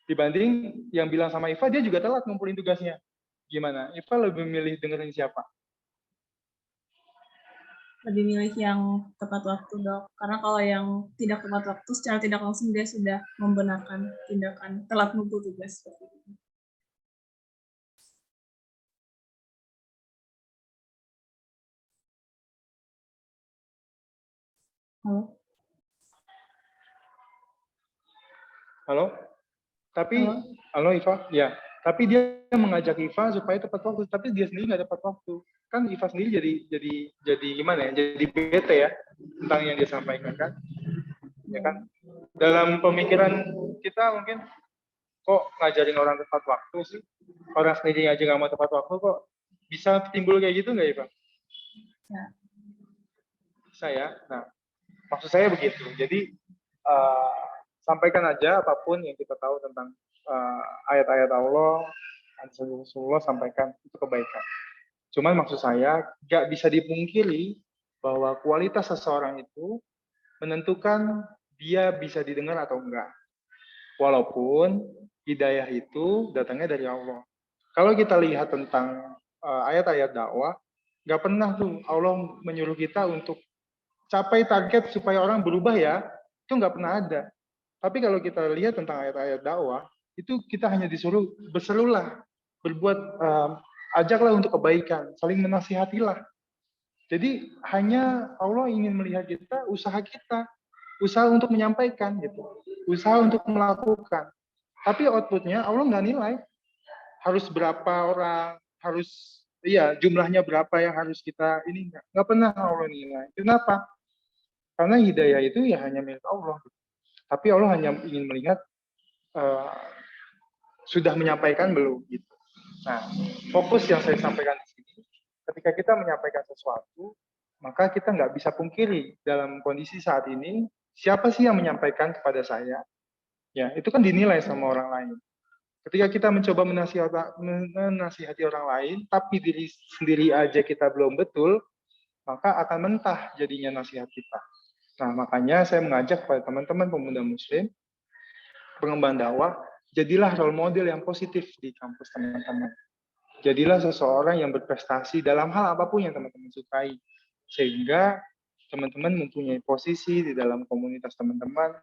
Dibanding yang bilang sama Iva, dia juga telat ngumpulin tugasnya. Gimana? Iva lebih milih dengerin siapa? Lebih milih yang tepat waktu, Dok. Karena kalau yang tidak tepat waktu, secara tidak langsung dia sudah membenarkan tindakan telat ngumpul tugas. Halo? Halo? Tapi, halo Iva? Ya. Tapi dia mengajak Iva supaya tepat waktu, tapi dia sendiri nggak tepat waktu. Kan Iva sendiri jadi gimana ya? Jadi bete ya tentang yang dia sampaikan kan? Ya kan? Dalam pemikiran kita mungkin kok ngajarin orang tepat waktu sih? Orang sendiri aja nggak mau tepat waktu kok bisa timbul kayak gitu nggak Iva? Ya. Bisa ya. Nah, maksud saya begitu. Jadi sampaikan aja apapun yang kita tahu tentang ayat-ayat Allah, Rasulullah, sampaikan itu kebaikan. Cuman maksud saya nggak bisa dipungkiri bahwa kualitas seseorang itu menentukan dia bisa didengar atau enggak. Walaupun hidayah itu datangnya dari Allah. Kalau kita lihat tentang ayat-ayat dakwah, nggak pernah tuh Allah menyuruh kita untuk capai target supaya orang berubah ya, itu nggak pernah ada. Tapi kalau kita lihat tentang ayat-ayat dakwah, itu kita hanya disuruh berserulah, berbuat, ajaklah untuk kebaikan, saling menasihatilah. Jadi hanya Allah ingin melihat kita, usaha untuk menyampaikan gitu, usaha untuk melakukan. Tapi outputnya Allah nggak nilai. Harus berapa orang, harus jumlahnya berapa yang harus kita ini nggak pernah Allah nilai. Kenapa? Karena hidayah itu ya hanya milik Allah. Tapi Allah hanya ingin melihat sudah menyampaikan belum gitu. Nah, fokus yang saya sampaikan di sini ketika kita menyampaikan sesuatu, maka kita nggak bisa pungkiri dalam kondisi saat ini, siapa sih yang menyampaikan kepada saya? Ya, itu kan dinilai sama orang lain. Ketika kita mencoba menasihati orang lain, tapi diri sendiri aja kita belum betul, maka akan mentah jadinya nasihat kita. Nah, makanya saya mengajak kepada teman-teman pemuda muslim, pengemban dakwah, jadilah role model yang positif di kampus teman-teman. Jadilah seseorang yang berprestasi dalam hal apapun yang teman-teman sukai. Sehingga teman-teman mempunyai posisi di dalam komunitas teman-teman,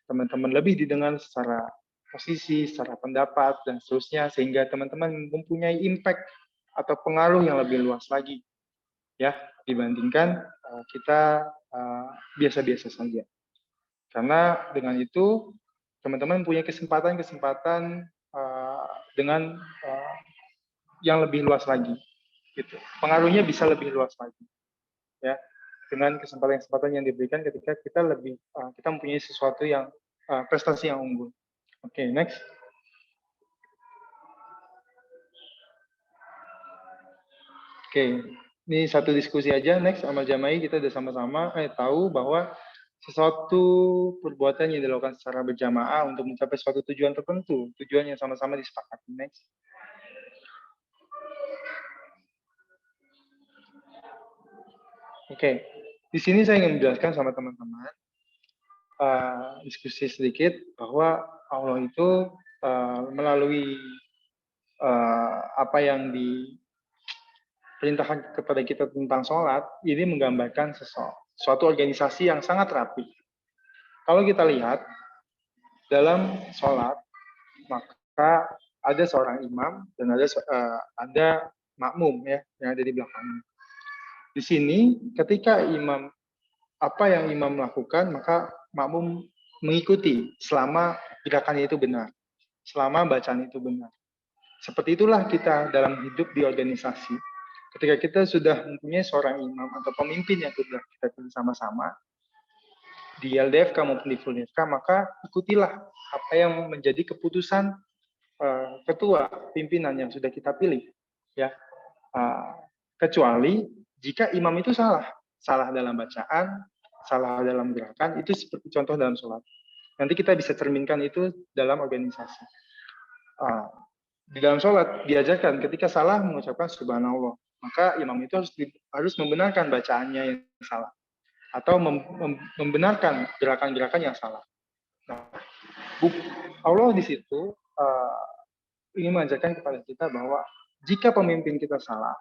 teman-teman lebih didengar secara posisi, secara pendapat, dan seterusnya, sehingga teman-teman mempunyai impact atau pengaruh yang lebih luas lagi, ya, dibandingkan kita biasa-biasa saja. Karena dengan itu, teman-teman punya kesempatan dengan yang lebih luas lagi, gitu. Pengaruhnya bisa lebih luas lagi, ya, dengan kesempatan yang diberikan ketika kita mempunyai sesuatu yang prestasi yang unggul. Oke, next. Oke, ini satu diskusi aja. Next, sama Jamai kita udah sama-sama tahu bahwa sesuatu perbuatan yang dilakukan secara berjamaah untuk mencapai suatu tujuan tertentu, tujuan yang sama-sama disepakati. Next. Oke, di sini saya ingin menjelaskan sama teman-teman diskusi sedikit bahwa Allah itu melalui apa yang diperintahkan kepada kita tentang sholat, ini menggambarkan suatu organisasi yang sangat rapi. Kalau kita lihat dalam sholat, maka ada seorang imam dan ada makmum, ya, yang ada di belakangnya. Di sini ketika apa yang imam lakukan, maka makmum mengikuti selama gerakannya itu benar, selama bacaan itu benar. Seperti itulah kita dalam hidup di organisasi. Ketika kita sudah mempunyai seorang imam atau pemimpin yang sudah kita pilih sama-sama, di LDFK maupun di FULDFK, maka ikutilah apa yang menjadi keputusan ketua pimpinan yang sudah kita pilih, ya. Kecuali jika imam itu salah dalam bacaan, salah dalam gerakan, itu seperti contoh dalam sholat. Nanti kita bisa cerminkan itu dalam organisasi. Di dalam sholat diajarkan ketika salah mengucapkan subhanallah, maka imam itu harus membenarkan bacaannya yang salah atau membenarkan gerakan-gerakan yang salah. Nah, Allah di situ ingin mengajarkan kepada kita bahwa jika pemimpin kita salah,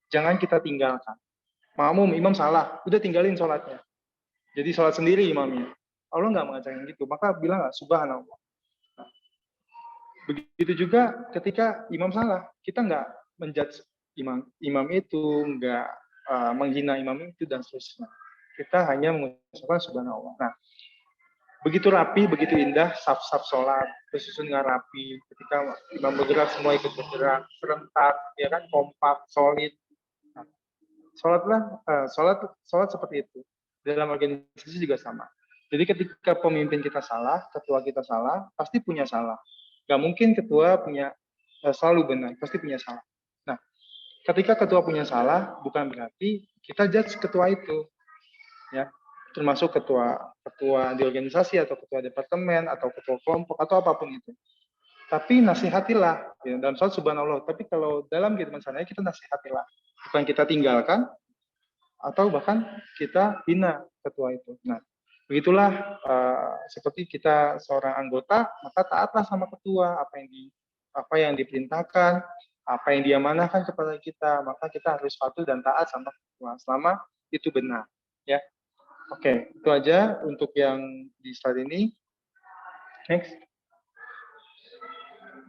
jangan kita tinggalkan. Makmum, imam salah, udah tinggalin sholatnya. Jadi sholat sendiri imamnya. Allah nggak mengajarkan gitu, maka bilang subhanallah. Nah, begitu juga ketika imam salah, kita nggak menjudge imam itu, nggak menghina imam itu, dan seterusnya. Kita hanya mengucapkan subhanallah. Nah, begitu rapi, begitu indah, saf-saf sholat, tersusun dengan rapi. Ketika imam bergerak, semua ikut bergerak, serentak, ya kan, kompak, solid. Nah, sholat seperti itu. Dalam organisasi juga sama. Jadi ketika pemimpin kita salah, ketua kita salah, pasti punya salah. Gak mungkin ketua punya selalu benar, pasti punya salah. Nah, ketika ketua punya salah, bukan berarti kita judge ketua itu, ya, termasuk ketua di organisasi atau ketua departemen atau ketua kelompok atau apapun itu. Tapi nasihatilah, ya, dalam sholat subhanallah. Tapi kalau dalam kehidupan sehari kita nasihatilah, bukan kita tinggalkan atau bahkan kita hina ketua itu. Nah, begitulah seperti kita seorang anggota, maka taatlah sama ketua, apa yang diperintahkan, apa yang diamanahkan kepada kita, maka kita harus patuh dan taat sama ketua selama itu benar, ya. Oke, itu aja untuk yang di slide ini. Next.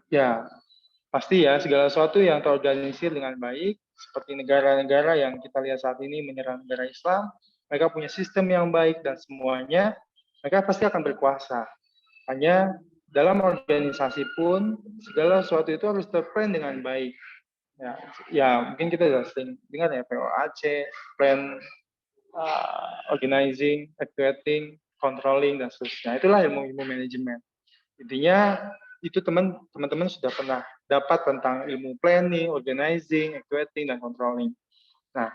Ya, pasti ya segala sesuatu yang terorganisir dengan baik, seperti negara-negara yang kita lihat saat ini menyerang negara Islam, mereka punya sistem yang baik dan semuanya, mereka pasti akan berkuasa. Hanya dalam organisasi pun, segala sesuatu itu harus terplan dengan baik. Ya mungkin kita sudah sering dengar ya, POAC, plan, organizing, evaluating, controlling, dan seterusnya. Itulah ilmu manajemen. Intinya, itu teman-teman sudah pernah dapat tentang ilmu planning, organizing, evaluating, dan controlling. Nah,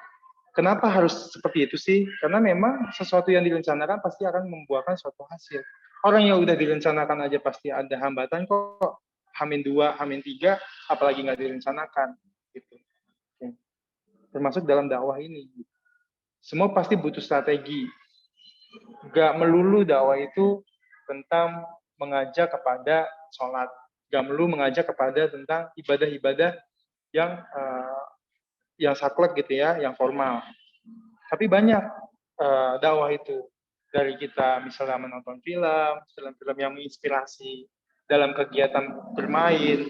kenapa harus seperti itu sih? Karena memang sesuatu yang direncanakan pasti akan membuahkan suatu hasil. Orang yang udah direncanakan aja pasti ada hambatan kok. Hamin 2, Hamin 3, apalagi nggak direncanakan. Gitu. Oke. Termasuk dalam dakwah ini. Semua pasti butuh strategi. Nggak melulu dakwah itu tentang mengajak kepada sholat. Nggak melulu mengajak kepada tentang ibadah-ibadah yang saklek gitu ya, yang formal. Tapi banyak dakwah itu dari kita misalnya menonton film-film yang menginspirasi dalam kegiatan bermain,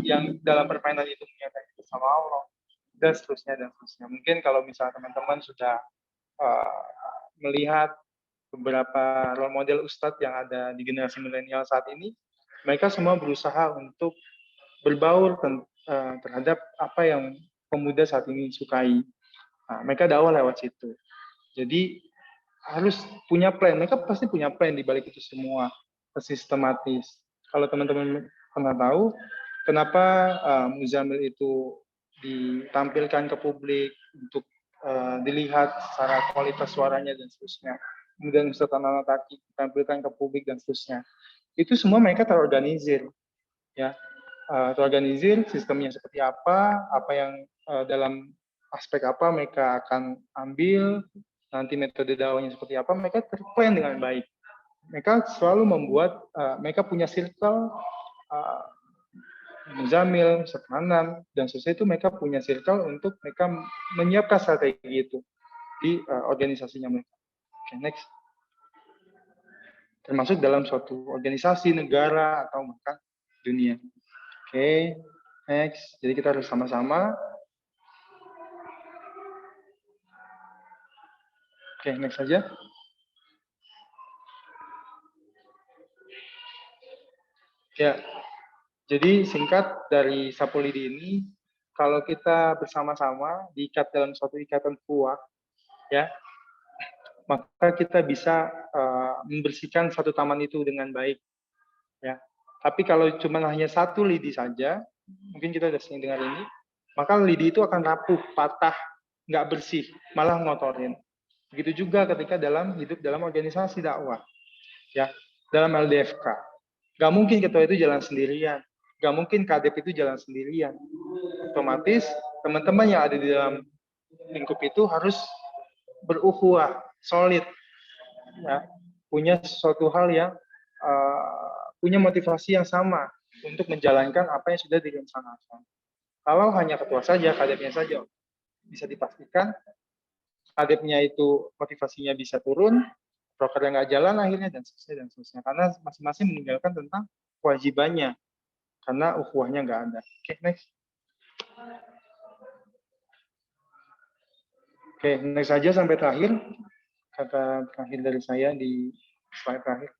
yang dalam permainan itu menyatakan bersama Allah dan seterusnya dan seterusnya. Mungkin kalau misalnya teman-teman sudah melihat beberapa role model ustadz yang ada di generasi milenial saat ini, mereka semua berusaha untuk berbaur terhadap apa yang pemuda saat ini sukai. Nah, mereka dakwah lewat situ. Jadi harus punya plan. Mereka pasti punya plan di balik itu semua, sistematis. Kalau teman-teman pernah tahu, kenapa Muzamil itu ditampilkan ke publik untuk dilihat secara kualitas suaranya dan seterusnya. Kemudian Ustaz Anak Taki ditampilkan ke publik dan seterusnya. Itu semua mereka terorganisir, ya. Terorganisir sistemnya seperti apa yang dalam aspek apa mereka akan ambil, nanti metode dakwahnya seperti apa, mereka terplan dengan baik. Mereka selalu membuat, mereka punya circle, Muzamil, Setanan, dan seterusnya itu mereka punya circle untuk mereka menyiapkan strategi itu di organisasinya mereka. Oke, next. Termasuk dalam suatu organisasi, negara, atau bahkan dunia. Oke, next. Jadi kita harus sama-sama. Oke, next saja. Ya, jadi singkat dari Sapu Lidi ini, kalau kita bersama-sama diikat dalam suatu ikatan kuat, ya, maka kita bisa membersihkan satu taman itu dengan baik, ya. Tapi kalau cuma hanya satu lidi saja, mungkin kita sudah sering dengar ini, maka lidi itu akan rapuh, patah, nggak bersih, malah ngotorin. Begitu juga ketika hidup dalam organisasi dakwah, ya, dalam LDFK. Nggak mungkin ketua itu jalan sendirian, nggak mungkin kadep itu jalan sendirian. Otomatis teman-teman yang ada di dalam lingkup itu harus berukhuwah, solid, ya, punya sesuatu hal yang punya motivasi yang sama untuk menjalankan apa yang sudah direncanakan. Kalau hanya ketua saja, kadepnya saja, bisa dipastikan kadepnya itu motivasinya bisa turun, prokernya nggak jalan akhirnya, dan seterusnya. Karena masing-masing meninggalkan tentang kewajibannya, karena ukhuwahnya nggak ada. Oke, next. Oke, next saja sampai terakhir. Kata terakhir dari saya di slide terakhir.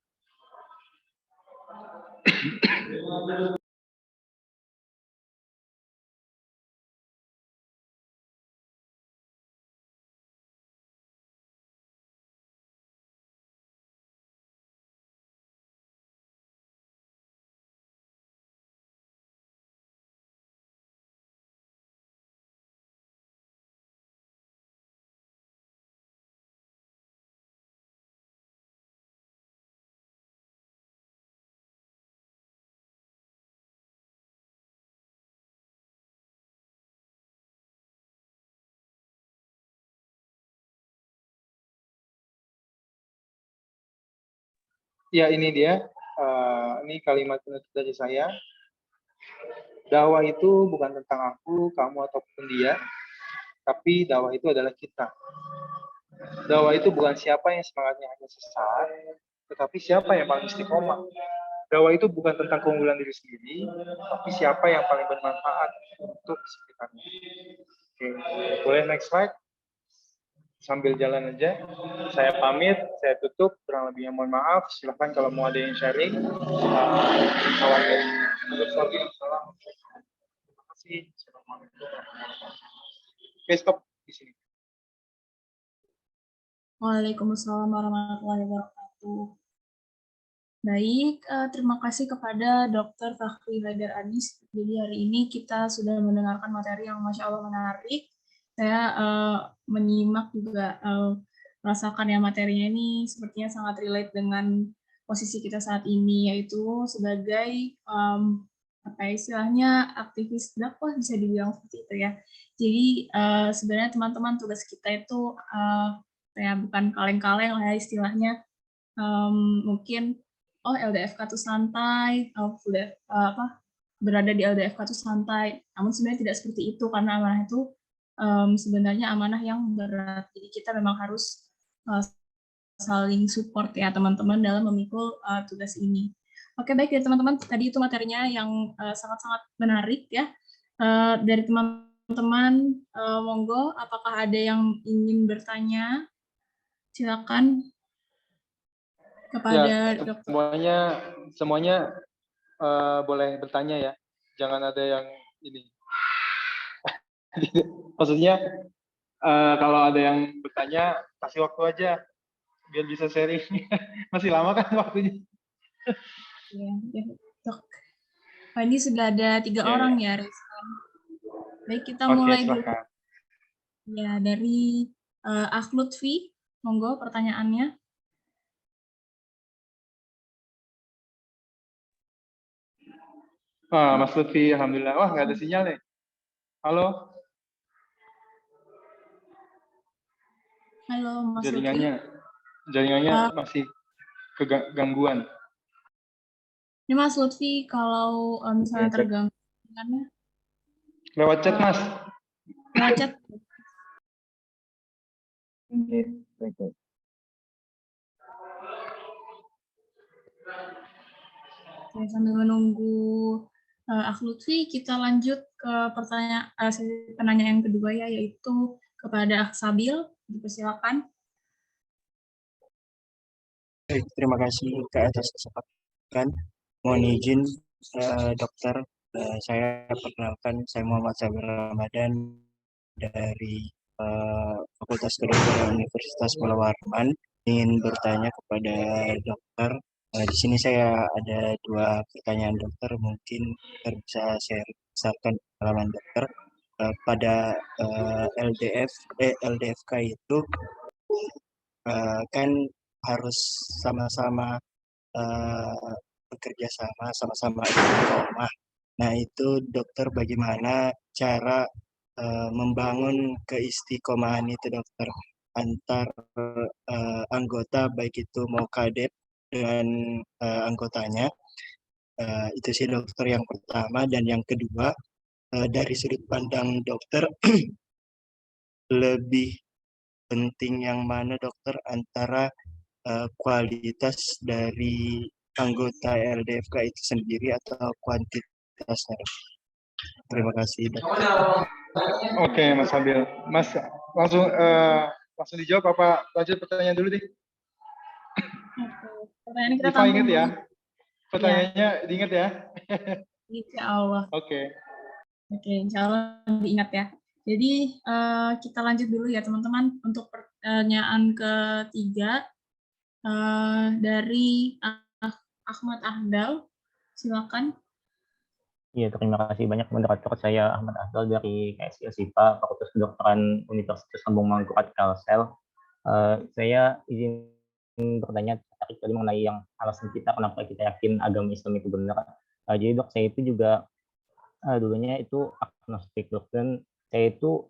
Ya, ini dia. Ini kalimat penutup dari saya. Dakwah itu bukan tentang aku, kamu, ataupun dia, tapi dakwah itu adalah kita. Dakwah itu bukan siapa yang semangatnya hanya sesat, tetapi siapa yang paling istiqomah. Dakwah itu bukan tentang keunggulan diri sendiri, tapi siapa yang paling bermanfaat untuk sekitarnya. Oke, boleh next slide. Sambil jalan aja, saya pamit, saya tutup, kurang lebihnya mohon maaf. Silahkan kalau mau ada yang sharing. Terima kasih. Oke, stop di sini. Waalaikumsalam warahmatullahi wabarakatuh. Baik, terima kasih kepada Dr. Fakhri Haidar Anis. Jadi hari ini kita sudah mendengarkan materi yang Masya Allah menarik. Saya menyimak juga merasakan ya materinya ini sepertinya sangat relate dengan posisi kita saat ini, yaitu sebagai apa ya, istilahnya aktivis dakwah, bisa dibilang seperti itu ya. Jadi sebenarnya teman-teman, tugas kita itu ya bukan kaleng-kaleng lah ya istilahnya. Mungkin LDFK itu santai, berada di LDFK itu santai, namun sebenarnya tidak seperti itu, karena amanah itu sebenarnya amanah yang berat. Jadi kita memang harus saling support ya teman-teman dalam memikul tugas ini. Oke, baik ya teman-teman, tadi itu materinya yang sangat-sangat menarik ya. Dari teman-teman, monggo, apakah ada yang ingin bertanya? Silakan kepada dokter. Semuanya boleh bertanya ya. Jangan ada yang ini. Maksudnya kalau ada yang bertanya, kasih waktu aja biar bisa sharing. Masih lama kan waktunya? Ya, dok. Pak, ini sudah ada 3 orang ya, Rizwan. Baik, kita mulai dulu. Ya, dari Akh Lutfi, monggo pertanyaannya. Mas Lutfi, alhamdulillah. Wah, nggak ada sinyal nih. Halo? Halo, Mas Lutfi. Jaringannya masih kegangguan. Ini Mas Lutfi, kalau misalnya terganggu, lewat chat, Mas. Lewat chat. Oke. Sambil menunggu Akh Lutfi, kita lanjut ke penanya yang kedua ya, yaitu kepada Akh Sabil. Dipersilakan. Terima kasih atas kesempatan. Mohon izin dokter, saya perkenalkan, saya Muhammad Sabil Ramadan dari Fakultas Kedokteran Universitas Pulau Warman. Ingin bertanya kepada dokter. Di sini saya ada 2 pertanyaan dokter, mungkin bisa saya berdasarkan pengalaman dokter. Pada LDFK itu kan harus sama-sama bekerja sama-sama istiqomah. Nah, itu dokter bagaimana cara membangun keistiqomahan itu dokter antar anggota, baik itu mau kadep dengan anggotanya. Itu sih dokter yang pertama. Dan yang kedua, dari sudut pandang dokter lebih penting yang mana dokter, antara kualitas dari anggota LDFK itu sendiri atau kuantitasnya? Terima kasih dokter. Oke, Mas Sabil. Mas langsung dijawab apa lanjut pertanyaan dulu deh? Pertanyaan kita Iva ingat ya? Pertanyaannya diingat ya? Insya Allah. Oke, Insya Allah diingat ya. Jadi kita lanjut dulu ya teman-teman untuk pertanyaan ketiga dari Ahmad Ahdal. Silakan. Iya, terima kasih banyak moderator. Saya Ahmad Ahdal dari KSI SIPA, Fakultas Kedokteran Universitas Lambung Mangkurat Kalsel. Saya izin bertanya tadi mengenai yang alasan kita kenapa kita yakin agama Islam itu benar. Jadi dok, saya itu juga dulunya itu agnostik dok, dan saya itu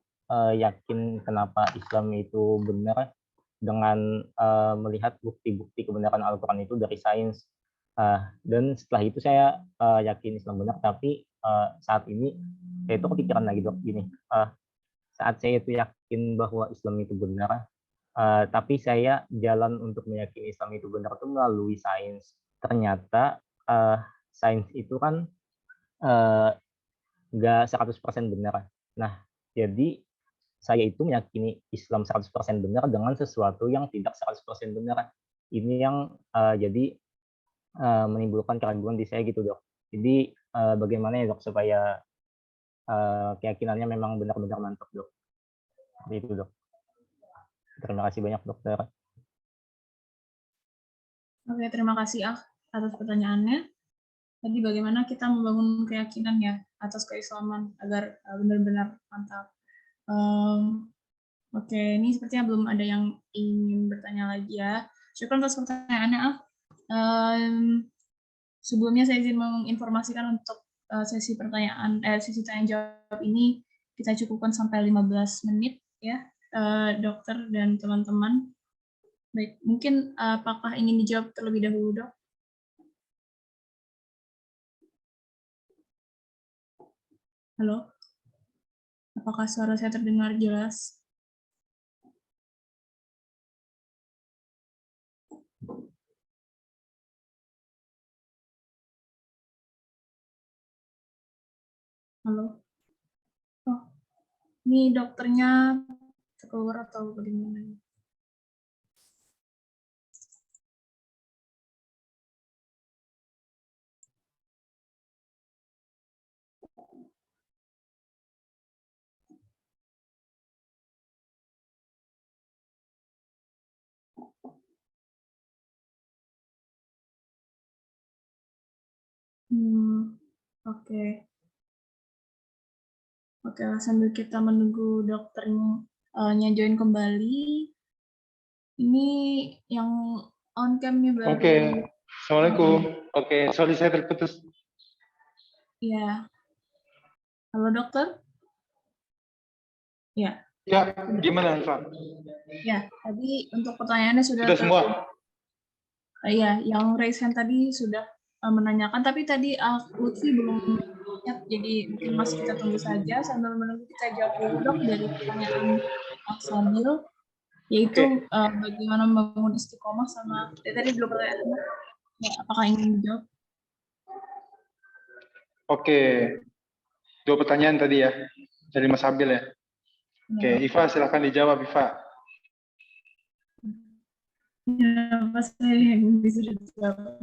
yakin kenapa Islam itu benar dengan melihat bukti-bukti kebenaran Al-Quran itu dari sains. Dan setelah itu saya yakin Islam benar, tapi saat ini saya itu kepikiran lagi dok, gini, saat saya itu yakin bahwa Islam itu benar, tapi saya jalan untuk meyakini Islam itu benar itu melalui sains. Ternyata sains itu kan nggak 100% benar. Nah, jadi saya itu meyakini Islam 100% benar dengan sesuatu yang tidak 100% benar. Ini yang jadi menimbulkan keraguan di saya gitu dok. Jadi bagaimana ya dok supaya keyakinannya memang benar-benar mantap dok. Seperti itu dok. Terima kasih banyak dokter. Oke, terima kasih atas pertanyaannya. Tadi bagaimana kita membangun keyakinan ya atas keislaman agar benar-benar mantap. Oke, ini sepertinya belum ada yang ingin bertanya lagi ya. Syukur atas pertanyaannya, sebelumnya saya izin menginformasikan untuk sesi tanya jawab ini kita cukupkan sampai 15 menit ya, dokter dan teman-teman. Baik, mungkin apakah ingin dijawab terlebih dahulu, Dok? Halo? Apakah suara saya terdengar jelas? Halo? Oh, ini dokternya keluar atau bagaimana? Oke. Oke, sambil kita menunggu dokternya join kembali. Ini yang on cam nih baru. Oke. Assalamualaikum. Oke, sorry saya terputus. Iya. Halo dokter? Ya. Ya, gimana Pak? Ya, tadi untuk pertanyaannya sudah semua. Iya, yang raise hand tadi sudah menanyakan, tapi tadi Lutfi belum lihat, jadi mungkin masih kita tunggu saja sambil menunggu kita jawab dulu dok dari pertanyaan Sabil, yaitu bagaimana membangun istiqomah sama tadi belum pertanyaan, ya, apakah ingin dijawab? Oke, 2 pertanyaan tadi ya dari Mas Sabil ya. Oke, Iva silakan dijawab Iva. Ya, Mas saya yang bisa dijawab.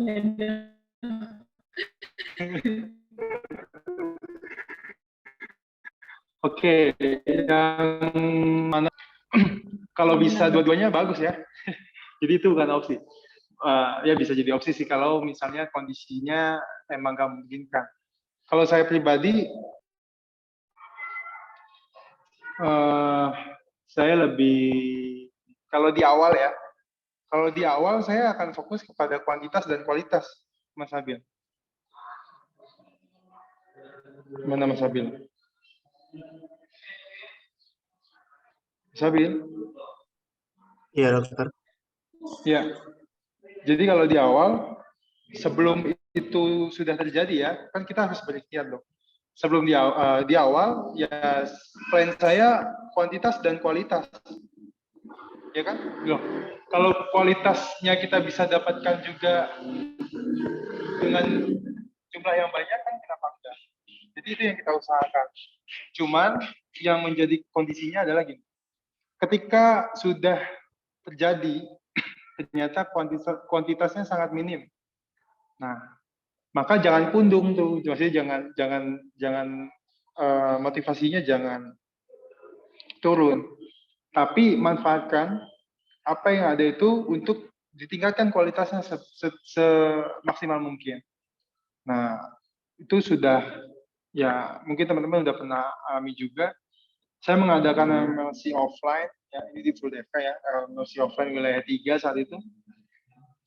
Oke, yang mana kalau bisa dua-duanya bagus ya. Jadi itu bukan opsi. Ya bisa jadi opsi sih kalau misalnya kondisinya emang nggak memungkinkan. Kalau saya pribadi, saya lebih kalau di awal saya akan fokus kepada kuantitas dan kualitas, Mas Sabil. Mana Mas Sabil? Sabil? Iya, dokter. Ya. Jadi kalau di awal, sebelum itu sudah terjadi ya, kan kita harus berikhtiar dong. Sebelum di awal, ya plan saya kuantitas dan kualitas. Ya kan? Loh, kalau kualitasnya kita bisa dapatkan juga dengan jumlah yang banyak kan kenapa enggak? Jadi itu yang kita usahakan. Cuman yang menjadi kondisinya adalah gini. Ketika sudah terjadi, ternyata kuantitasnya sangat minim. Nah, maka jangan pundung tuh, maksudnya jangan motivasinya jangan turun, tapi manfaatkan apa yang ada itu untuk ditingkatkan kualitasnya semaksimal mungkin. Nah, itu sudah ya mungkin teman-teman udah pernah alami juga. Saya mengadakan MLC offline, ya ini di Fuldeka ya, MLC offline wilayah 3 saat itu.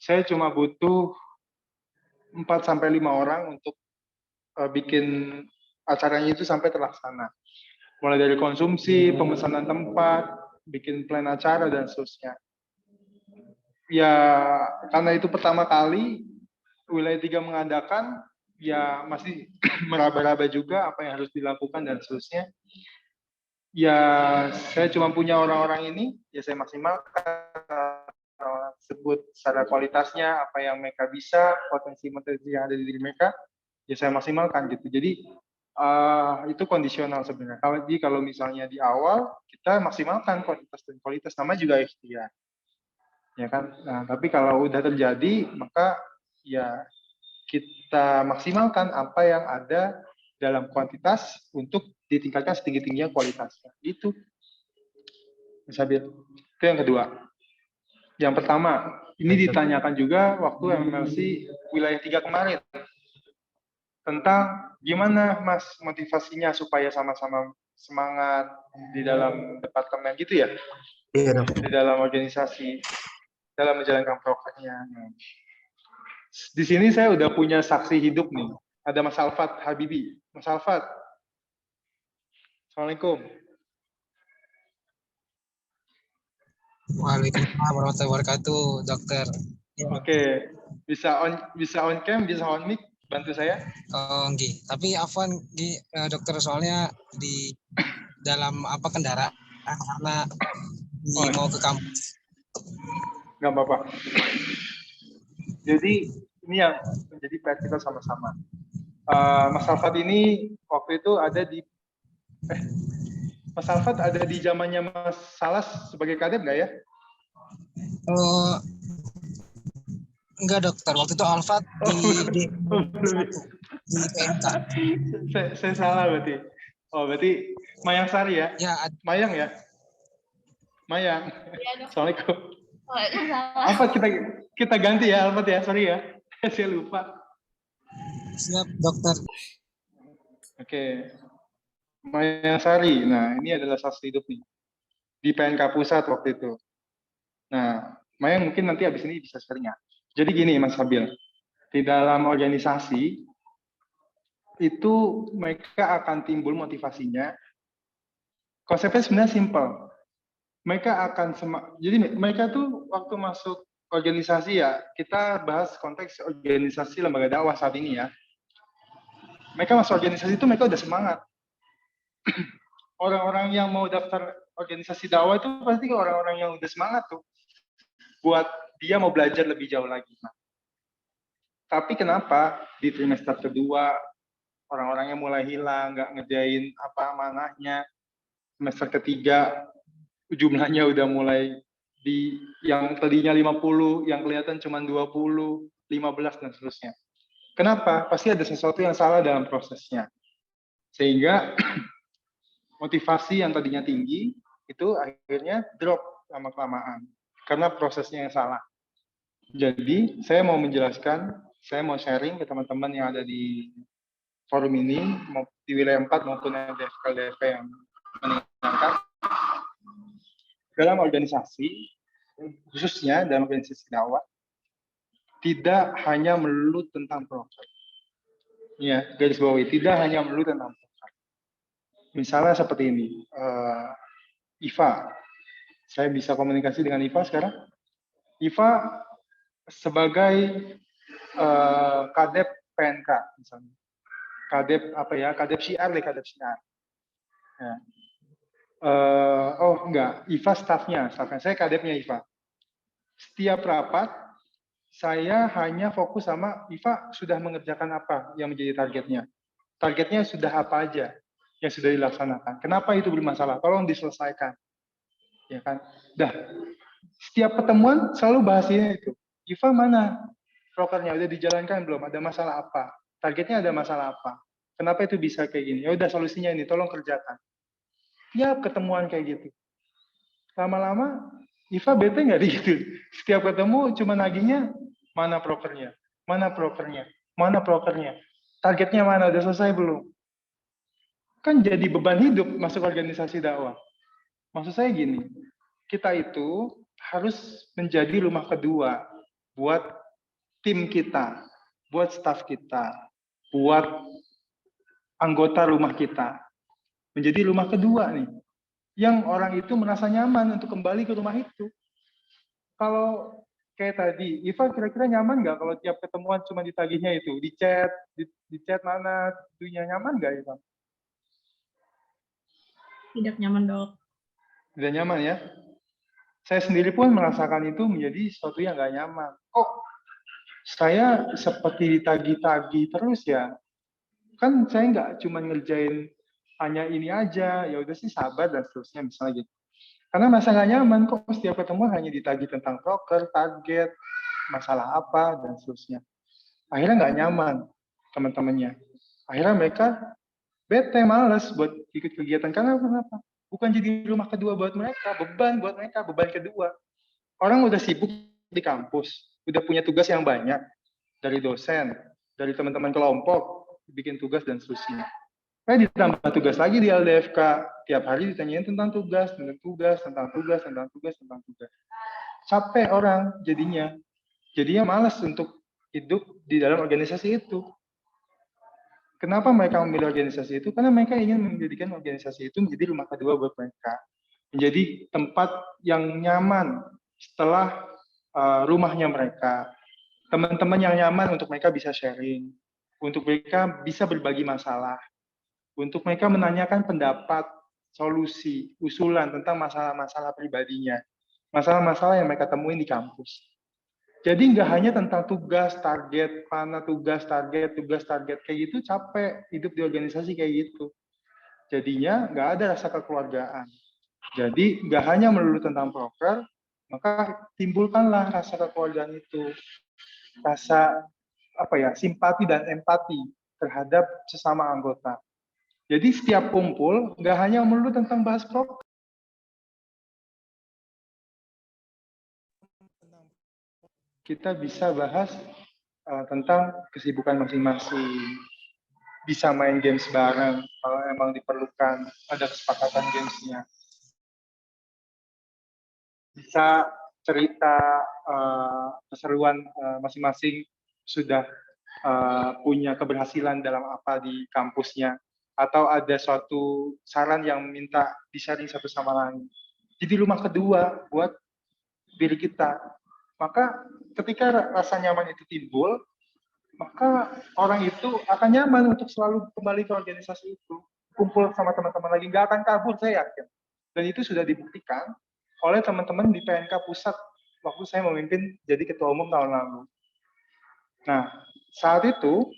Saya cuma butuh 4-5 orang untuk bikin acaranya itu sampai terlaksana. Mulai dari konsumsi, pemesanan tempat, bikin plan acara, dan seterusnya. Ya, karena itu pertama kali wilayah 3 mengadakan, ya masih meraba-raba juga apa yang harus dilakukan, dan seterusnya. Ya, saya cuma punya orang-orang ini, ya saya maksimalkan orang tersebut secara kualitasnya, apa yang mereka bisa, potensi yang ada di diri mereka, ya saya maksimalkan gitu. Jadi itu kondisional sebenarnya. Kalau misalnya di awal kita maksimalkan kuantitas dan kualitas, nama juga ikhtiar, ya kan. Nah, tapi kalau udah terjadi, maka ya kita maksimalkan apa yang ada dalam kuantitas untuk ditingkatkan setinggi-tingginya kualitasnya. Itu, Mas Sabil. Itu yang kedua. Yang pertama, ini ditanyakan juga waktu MLC wilayah 3 kemarin. Tentang gimana Mas motivasinya supaya sama-sama semangat di dalam departemen gitu ya, Iya dok. di dalam organisasi, dalam menjalankan prokernya. Di sini saya udah punya saksi hidup nih. Ada Mas Alfat Habibi. Mas Alfat. Assalamualaikum. Waalaikumsalam warahmatullahi wabarakatuh, dokter. Oke, bisa on cam, bisa on mic, bantu saya. Oh, nggih. Tapi afwan nggih, dokter, soalnya di dalam kendaraan karena mau ke kampus. Nggak apa-apa. Jadi ini yang menjadi PR kita sama-sama. Mas Alfat ini waktu itu ada di Mas Alfat ada di zamannya Mas Salas sebagai kadep nggak ya? Enggak dokter, waktu itu Alfat di PMK. Saya salah berarti. Oh berarti Mayang Sari ya? Ya. Mayang ya? Mayang. Ya, Assalamualaikum. Apa kita ganti ya Alfat ya? Sorry ya, saya lupa. Siap dokter. Oke. Mayang Sari. Nah, ini adalah saksi hidup nih. Di PNK Pusat waktu itu. Nah, Mayang mungkin nanti habis ini bisa sharing ya. Jadi gini Mas Habil, di dalam organisasi itu mereka akan timbul motivasinya. Konsepnya sebenarnya simpel. Mereka akan jadi mereka tuh waktu masuk organisasi ya, kita bahas konteks organisasi lembaga dakwah saat ini ya. Mereka masuk organisasi itu mereka udah semangat. Orang-orang yang mau daftar organisasi dakwah itu pasti orang-orang yang udah semangat tuh buat dia mau belajar lebih jauh lagi. Nah, tapi kenapa di trimester kedua orang-orangnya mulai hilang, nggak ngerjain amanahnya. Semester ketiga jumlahnya udah mulai di yang tadinya 50, yang kelihatan cuma 20, 15 dan seterusnya. Kenapa? Pasti ada sesuatu yang salah dalam prosesnya. Sehingga motivasi yang tadinya tinggi itu akhirnya drop lama-kelamaan karena prosesnya yang salah. Jadi saya mau menjelaskan, saya mau sharing ke teman-teman yang ada di forum ini, di wilayah 4 maupun LDF yang mendengarkan. Dalam organisasi, khususnya dalam organisasi dakwah, tidak hanya melulu tentang proker. Ya, garis bawahi, tidak hanya melulu tentang proker. Misalnya seperti ini, Iva, saya bisa komunikasi dengan Iva sekarang. Iva sebagai kadep PNK misalnya, kadep kadep syiar deh, kadep syiar. Ya. Oh enggak, Iva staffnya, saya kadepnya Iva. Setiap rapat saya hanya fokus sama Iva sudah mengerjakan apa yang menjadi targetnya. Targetnya sudah apa aja yang sudah dilaksanakan. Kenapa itu bermasalah? Tolong diselesaikan. Ya kan? Dah. Setiap pertemuan selalu bahasnya itu. Iva mana? Prokernya udah dijalankan belum? Ada masalah apa? Targetnya ada masalah apa? Kenapa itu bisa kayak gini? Ya udah solusinya ini, tolong kerjakan. Ya ketemuan kayak gitu. Lama-lama Iva bete nggak gitu? Setiap ketemu cuma nagihnya mana prokernya, mana prokernya, mana prokernya. Targetnya mana? Udah selesai belum? Kan jadi beban hidup masuk organisasi dakwah. Maksud saya gini, kita itu harus menjadi rumah kedua buat tim kita, buat staf kita, buat anggota rumah kita. Menjadi rumah kedua nih, yang orang itu merasa nyaman untuk kembali ke rumah itu. Kalau kayak tadi, Iva kira-kira nyaman nggak kalau tiap ketemuan cuma ditagihnya itu, di chat mana, dunia nyaman nggak Iva? Tidak nyaman dok. Tidak nyaman ya? Saya sendiri pun merasakan itu menjadi sesuatu yang nggak nyaman. Kok saya seperti ditagih-tagih terus ya? Kan saya nggak cuma ngerjain hanya ini aja, ya udah sih sabar dan seterusnya misalnya gitu. Karena masa nggak nyaman kok setiap ketemu hanya ditagih tentang proker, target, masalah apa dan seterusnya. Akhirnya nggak nyaman teman-temannya. Akhirnya mereka bete, malas buat ikut kegiatan. Karena kenapa? Bukan jadi rumah kedua buat mereka, beban buat mereka, beban kedua. Orang udah sibuk di kampus, udah punya tugas yang banyak dari dosen, dari teman-teman kelompok, bikin tugas dan seterusnya. Ditambah tugas lagi di LDFK, tiap hari ditanyain tentang tugas, tentang tugas, tentang tugas, tentang tugas, tentang tugas. Capek orang jadinya malas untuk hidup di dalam organisasi itu. Kenapa mereka memilih organisasi itu? Karena mereka ingin menjadikan organisasi itu menjadi rumah kedua buat mereka, menjadi tempat yang nyaman setelah rumahnya mereka, teman-teman yang nyaman untuk mereka bisa sharing, untuk mereka bisa berbagi masalah, untuk mereka menanyakan pendapat, solusi, usulan tentang masalah-masalah pribadinya, masalah-masalah yang mereka temuin di kampus. Jadi nggak hanya tentang tugas, target, mana tugas, target, kayak gitu capek hidup di organisasi kayak gitu. Jadinya nggak ada rasa kekeluargaan. Jadi nggak hanya melulu tentang proker, maka timbulkanlah rasa kekeluargaan itu, rasa simpati dan empati terhadap sesama anggota. Jadi setiap kumpul nggak hanya melulu tentang bahas proker. Kita bisa bahas tentang kesibukan masing-masing, bisa main games bareng kalau emang diperlukan, ada kesepakatan gamesnya. Bisa cerita keseruan masing-masing sudah punya keberhasilan dalam apa di kampusnya, atau ada suatu saran yang minta di-sharing satu sama lain. Jadi rumah kedua buat diri kita. Maka ketika rasa nyaman itu timbul, maka orang itu akan nyaman untuk selalu kembali ke organisasi itu, kumpul sama teman-teman lagi, nggak akan kabur, saya yakin. Dan itu sudah dibuktikan oleh teman-teman di PNK Pusat waktu saya memimpin jadi ketua umum tahun lalu. Nah, saat itu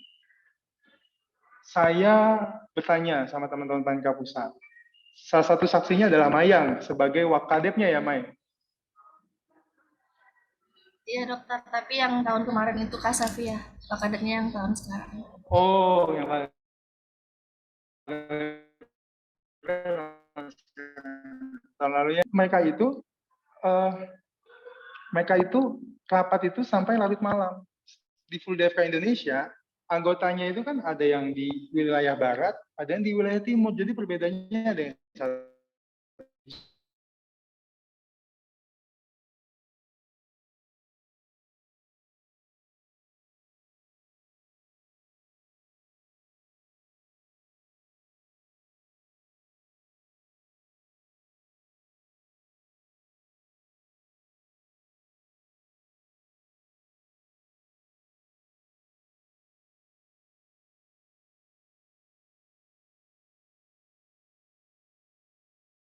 saya bertanya sama teman-teman PNK Pusat. Salah satu saksinya adalah Mayang sebagai wakadepnya ya, May. Iya dokter, tapi yang tahun kemarin itu Kak Safia, wakadepnya yang tahun sekarang. Oh, yang tahun lalunya mereka itu rapat itu sampai larut malam. Di Full DFK Indonesia, anggotanya itu kan ada yang di wilayah barat, ada yang di wilayah timur. Jadi perbedaannya ada yang